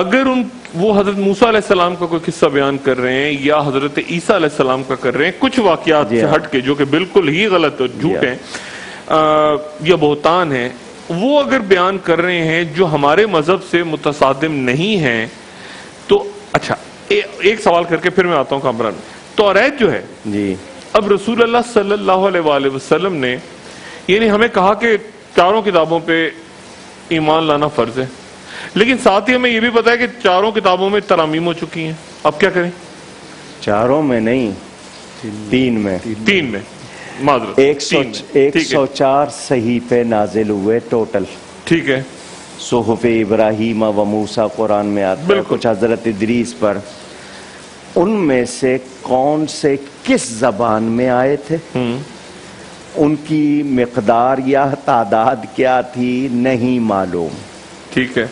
اگر وہ حضرت موسیٰ علیہ السلام کا کوئی قصہ بیان کر رہے ہیں یا حضرت عیسیٰ علیہ السلام کا کر رہے ہیں کچھ واقعات سے ہٹ کے جو کہ بالکل ہی غلط اور جھوٹ ہیں یا بہتان ہیں، وہ اگر بیان کر رہے ہیں جو ہمارے مذہب سے متصادم نہیں ہیں تو اچھا. ایک سوال کر کے پھر میں آتا ہوں کامران. توریت جو ہے، اب رسول اللہ صلی اللہ علیہ وآلہ وسلم نے یعنی ہمیں کہا کہ چاروں کتابوں پہ ایمان لانا فرض ہے، لیکن ساتھ ہی ہمیں یہ بھی پتا ہے کہ چاروں کتابوں میں ترامیم ہو چکی ہیں. اب کیا کریں؟ چاروں میں نہیں، تین میں معذرت 104 صحیفے نازل ہوئے ٹوٹل. ٹھیک ہے. صحف ابراہیم و موسیٰ قرآن میں آتا ہے، کچھ حضرت ادریس پر. ان میں سے کون سے کس زبان میں آئے تھے، ان کی مقدار یا تعداد کیا تھی نہیں معلوم. ٹھیک ہے.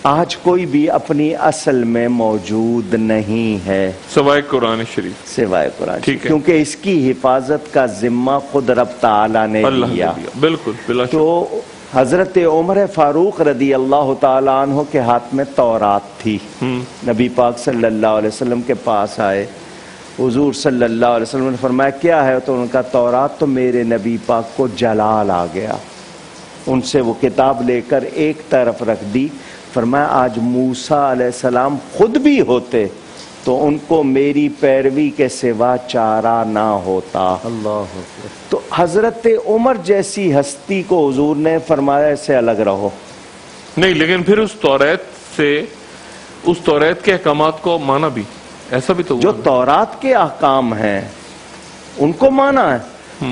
آج کوئی بھی اپنی اصل میں موجود نہیں ہے سوائے قرآن شریف، سوائے قرآن شریف، کیونکہ اس کی حفاظت کا ذمہ خود رب تعالیٰ نے لیا. بالکل. تو حضرت عمر فاروق رضی اللہ تعالیٰ عنہ کے ہاتھ میں تورات تھی. نبی پاک صلی اللہ علیہ وسلم کے پاس آئے، حضور صلی اللہ علیہ وسلم نے فرمایا کیا ہے؟ تو ان کا تورات. تو میرے نبی پاک کو جلال آ گیا، ان سے وہ کتاب لے کر ایک طرف رکھ دی. فرمایا آج موسیٰ علیہ السلام خود بھی ہوتے تو ان کو میری پیروی کے سوا چارہ نہ ہوتا. اللہ. تو حضرت عمر جیسی ہستی کو حضور نے فرمایا اس سے الگ رہو. نہیں، لیکن پھر اس توریت کے احکامات کو مانا بھی، ایسا بھی تو جو تورات کے احکام ہیں ان کو مانا ہے.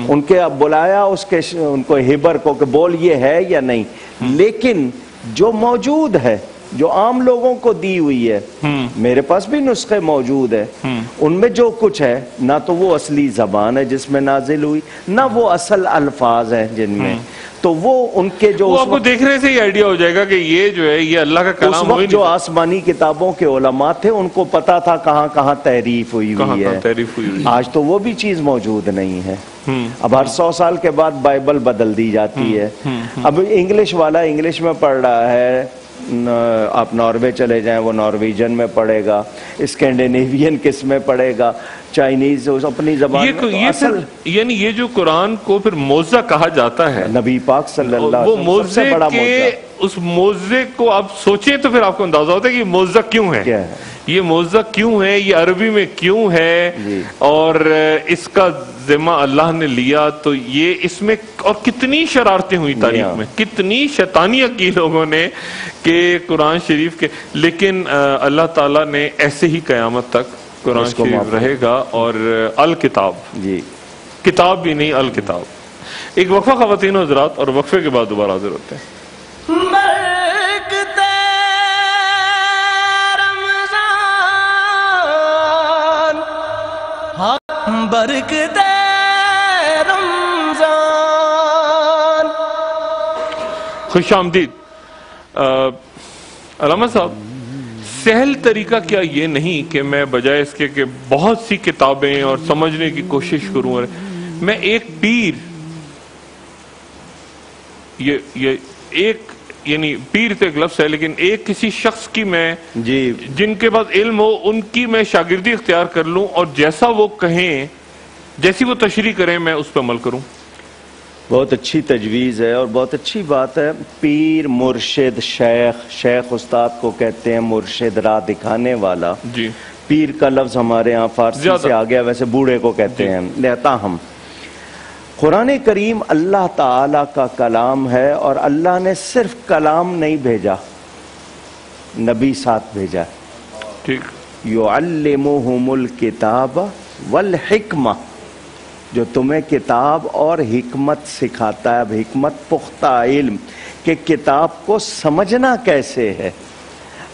ان کے بلایا ان کو ہبر کو کہ بول یہ ہے یا نہیں، لیکن جو موجود ہے جو عام لوگوں کو دی ہوئی ہے، میرے پاس بھی نسخے موجود ہے، ان میں جو کچھ ہے نہ تو وہ اصلی زبان ہے جس میں نازل ہوئی، نہ وہ اصل الفاظ ہیں جن میں. تو وہ ان کے جو آپ کو دیکھنے سے ہی آئیڈیا ہو جائے گا کہ یہ جو ہے یہ اللہ کا کلام ہوئی. جو آسمانی کتابوں کے علماء تھے ان کو پتا تھا کہاں کہاں تحریف ہوئی ہے. آج تو وہ بھی چیز موجود نہیں ہے. اب ہر 100 سال کے بعد بائبل بدل دی جاتی ہے. اب انگلش والا انگلش میں پڑھ رہا ہے، آپ ناروے چلے جائیں وہ نارویجن میں پڑھے گا، اسکینڈینیوین کس میں پڑھے گا، چائنیز اپنی زبان میں. یعنی یہ جو قرآن کو پھر موعظہ کہا جاتا ہے، نبی پاک صلی اللہ علیہ وسلم وہ سے بڑا موعظہ، اس موعظے کو آپ سوچیں تو پھر آپ کو اندازہ ہوتا ہے کہ یہ موعظہ کیوں ہے، یہ موعظہ کیوں ہے، یہ عربی میں کیوں ہے، اور اس کا ذمہ اللہ نے لیا. تو یہ اس میں اور کتنی شرارتیں ہوئی تاریخ میں، کتنی شیطانیت کی لوگوں نے کہ قرآن شریف کے، لیکن اللہ تعالیٰ نے ایسے ہی قیامت تک قرآن شریف رہے گا. اور الکتاب، کتاب بھی نہیں الکتاب. ایک وقفہ خواتین و حضرات، اور وقفے کے بعد دوبارہ حاضر ہوتے ہیں. برکت رمضان. خوش آمدید. علامہ صاحب، سہل طریقہ کیا یہ نہیں کہ میں بجائے اس کے کہ بہت سی کتابیں اور سمجھنے کی کوشش کروں، اور میں ایک پیر، یہ ایک یعنی پیر تو ایک لفظ ہے، لیکن ایک کسی شخص کی میں جن کے پاس علم ہو ان کی میں شاگردی اختیار کر لوں، اور جیسا وہ کہیں، جیسی وہ تشریح کریں، میں اس پہ عمل کروں. بہت اچھی تجویز ہے اور بہت اچھی بات ہے. پیر، مرشد، شیخ استاد کو کہتے ہیں، مرشد راہ دکھانے والا. جی پیر کا لفظ ہمارے ہاں فارسی سے آ گیا، ویسے بوڑھے کو کہتے ہیں. لیتا ہم قرآن کریم اللہ تعالی کا کلام ہے، اور اللہ نے صرف کلام نہیں بھیجا، نبی ساتھ بھیجا. ٹھیک. یعلمہم الکتاب والحکمہ، جو تمہیں کتاب اور حکمت سکھاتا ہے. اب حکمت پختہ علم کہ کتاب کو سمجھنا کیسے ہے.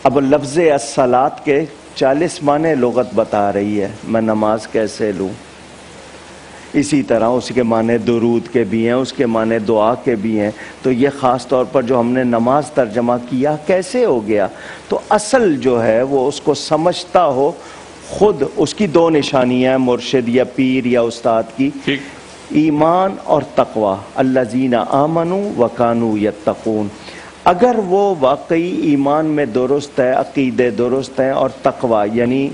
اب لفظ الصلاۃ کے 40 معنی لغت بتا رہی ہے، میں نماز کیسے لوں. اسی طرح اس کے معنی درود کے بھی ہیں، اس کے معنی دعا کے بھی ہیں. تو یہ خاص طور پر جو ہم نے نماز ترجمہ کیا کیسے ہو گیا، تو اصل جو ہے وہ اس کو سمجھتا ہو خود. اس کی 2 نشانیاں ہیں مرشد یا پیر یا استاد کی، ایمان اور تقوی. الذین آمنوا وکانوا یتقون. اگر وہ واقعی ایمان میں درست ہے، عقیدے درست ہیں، اور تقوی یعنی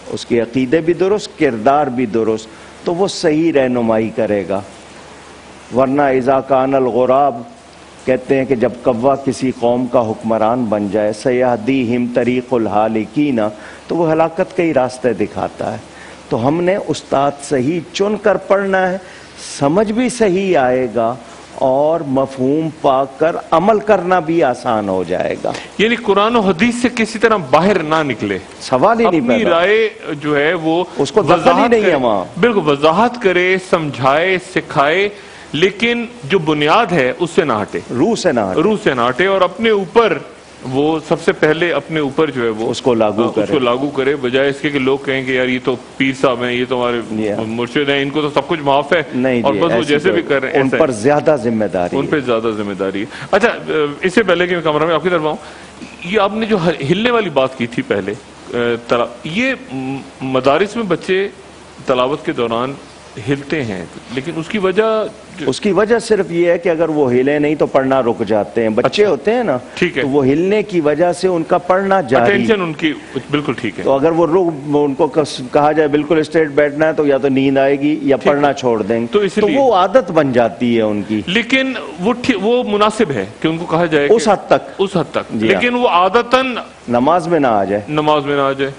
اس کے عقیدے بھی درست، کردار بھی درست، تو وہ صحیح رہنمائی کرے گا. ورنہ اذا کان الغراب، کہتے ہیں کہ جب کوا کسی قوم کا حکمران بن جائے، سیہدیہم طریق الہالکین، تو وہ ہلاکت کے ہی راستے دکھاتا ہے. تو ہم نے استاد صحیح چن کر پڑھنا ہے، سمجھ بھی صحیح آئے گا اور مفہوم پا کر عمل کرنا بھی آسان ہو جائے گا. یعنی قرآن و حدیث سے کسی طرح باہر نہ نکلے، سوال ہی نہیں اپنی پیدا. رائے جو ہے وہ اس کو دخل ہی نہیں ہے وہاں. بالکل وضاحت کرے، سمجھائے، سکھائے، لیکن جو بنیاد ہے اس سے نہ ہٹے، روح سے نہ ہٹے، اور اپنے اوپر وہ سب سے پہلے اپنے اوپر جو ہے وہ اس کو لاگو کرے، بجائے اس کے کہ لوگ کہیں کہ یار یہ تو پیر صاحب ہیں، یہ تو ہمارے مرشد ہیں، ان کو تو سب کچھ معاف ہے، اور بس وہ جیسے بھی کر رہے ہیں. ان پر زیادہ ذمہ داری ہے. اچھا، اس سے پہلے کہ میں کمرہ میں آپ کی طرف آؤں، یہ آپ نے جو ہلنے والی بات کی تھی پہلے، یہ مدارس میں بچے تلاوت کے دوران ہلتے ہیں، لیکن اس کی وجہ صرف یہ ہے کہ اگر وہ ہلے نہیں تو پڑھنا رک جاتے ہیں. بچے ہوتے ہیں نا، تو وہ ہلنے کی وجہ سے ان کا پڑھنا جاری، اٹینشن ان کی بالکل ٹھیک ہے. تو اگر وہ ان کو کہا جائے بالکل اسٹریٹ بیٹھنا ہے، تو یا تو نیند آئے گی یا پڑھنا چھوڑ دیں گے، تو وہ عادت بن جاتی ہے ان کی. لیکن وہ مناسب ہے کہ ان کو کہا جائے اس حد تک، لیکن وہ عادتاً نماز میں نہ آ جائے.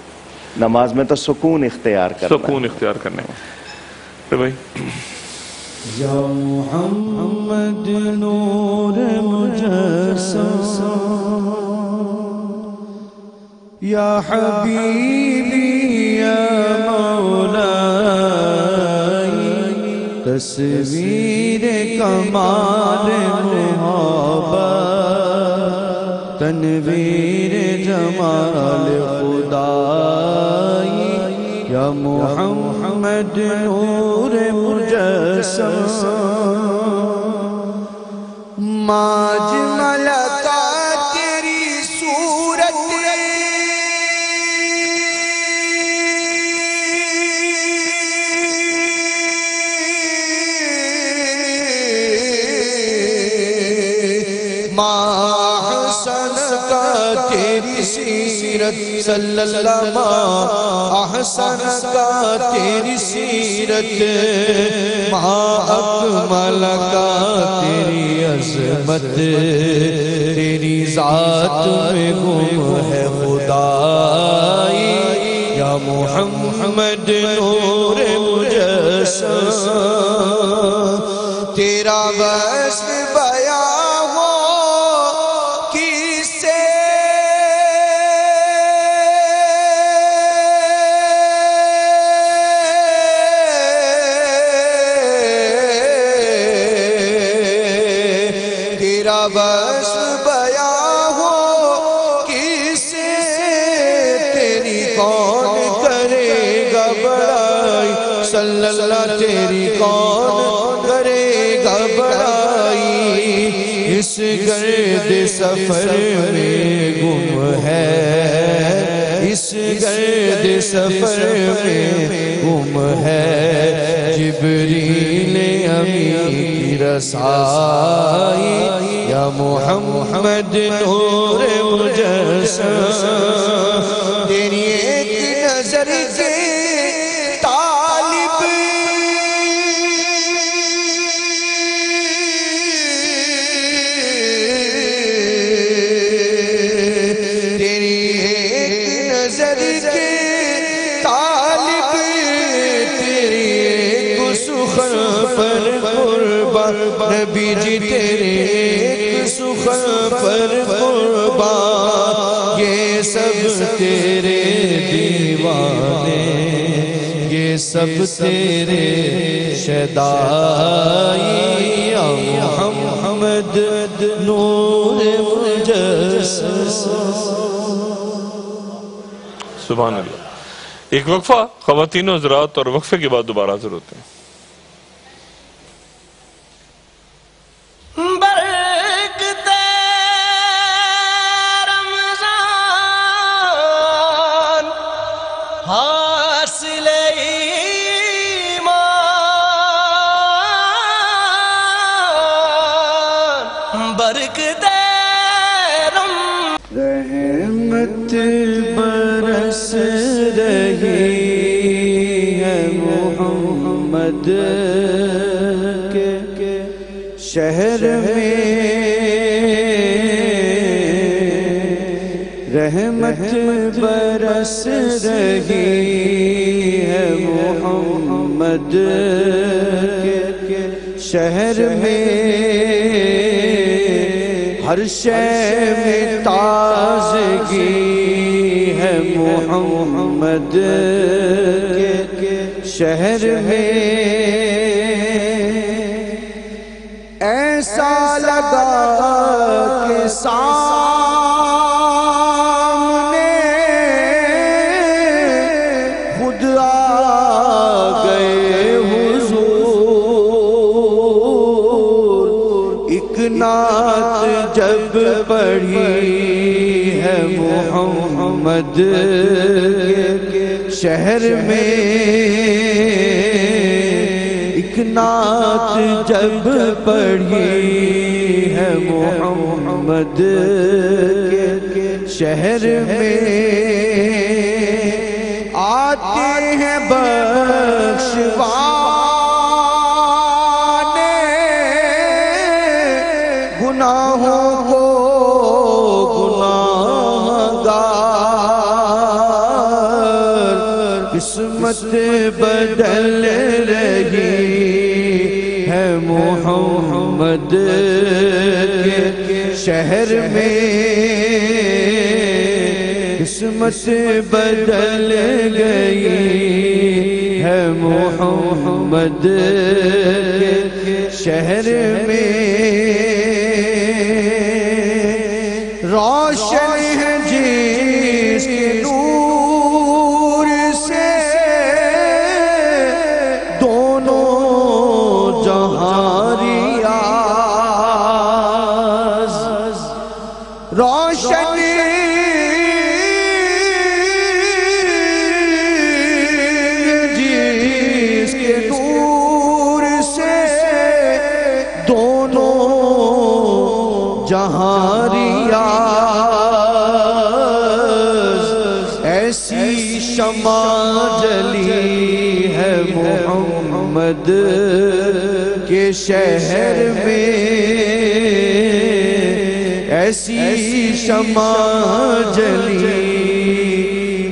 نماز میں تو سکون اختیار کرنا ہے. بھائی یا محمد نور مجسم، یا حبیبی یا مولائی، تصویر کمال محبت، تنویر جمال خدائی. یا محمد نور مجسم، ماجمل کا تیری صورت، احسن کا تیری سیرت صلی اللہ، احسن کا تیری سیرت، اکمل کا تیری عظمت، تیری ذات میں گم ہے خدائی. یا محمد نور مجسم، تیرا وصف بیان ہو کسے، تیرا وصف بیان ہو کسے، تیری کون کرے گا بڑائی. صلی اللہ، تیری کون کرے گا بڑائی. اس گرد سفر میں گم ہے گرد سفر میں گم ہے جبریل امین کی رسائی یا محمد نور مجسم تیری ایک نظر کے طالب تیری ایک نظر کے طالب تیری ایک سخن پر قربان نبی جی تیرے ایک سخن پر قربان یہ سب تیرے دیوانے یہ سب تیرے شدائی یا محمد نور مجسم. سبحان اللہ. ایک وقفہ خواتین و حضرات اور وقفے کے بعد دوبارہ حاضر ہوتے ہیں. حاصل ایمان برکت رحمت برس رہی ہے محمد کے شہر میں رحمت برس رہی ہے محمد کے شہر میں ہر شے میں تازگی ہے محمد کے شہر میں ایسا لگا کہ سامنے خود آ گئے حضور ایک نعت جب پڑھی ہے محمد کے شہر میں ایک نعت جب پڑھی ہے محمد کے شہر میں آتے ہیں بخشوانے گناہوں کو گناہگار قسمت بدل رہی ہے محمد کے شہر میں قسمت بدل گئی ہے محمد کے شہر میں روشن ہے جس کے نور سے دونوں جہاں ریاض روشن جس کے نور سے دونوں جہاں ریاض ایسی شمع جلی ہے محمد کے شہر میں ایسی شمع جلی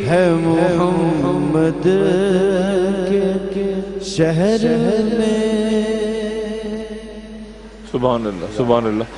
ہے محمد کے شہر میں. سبحان اللہ سبحان اللہ.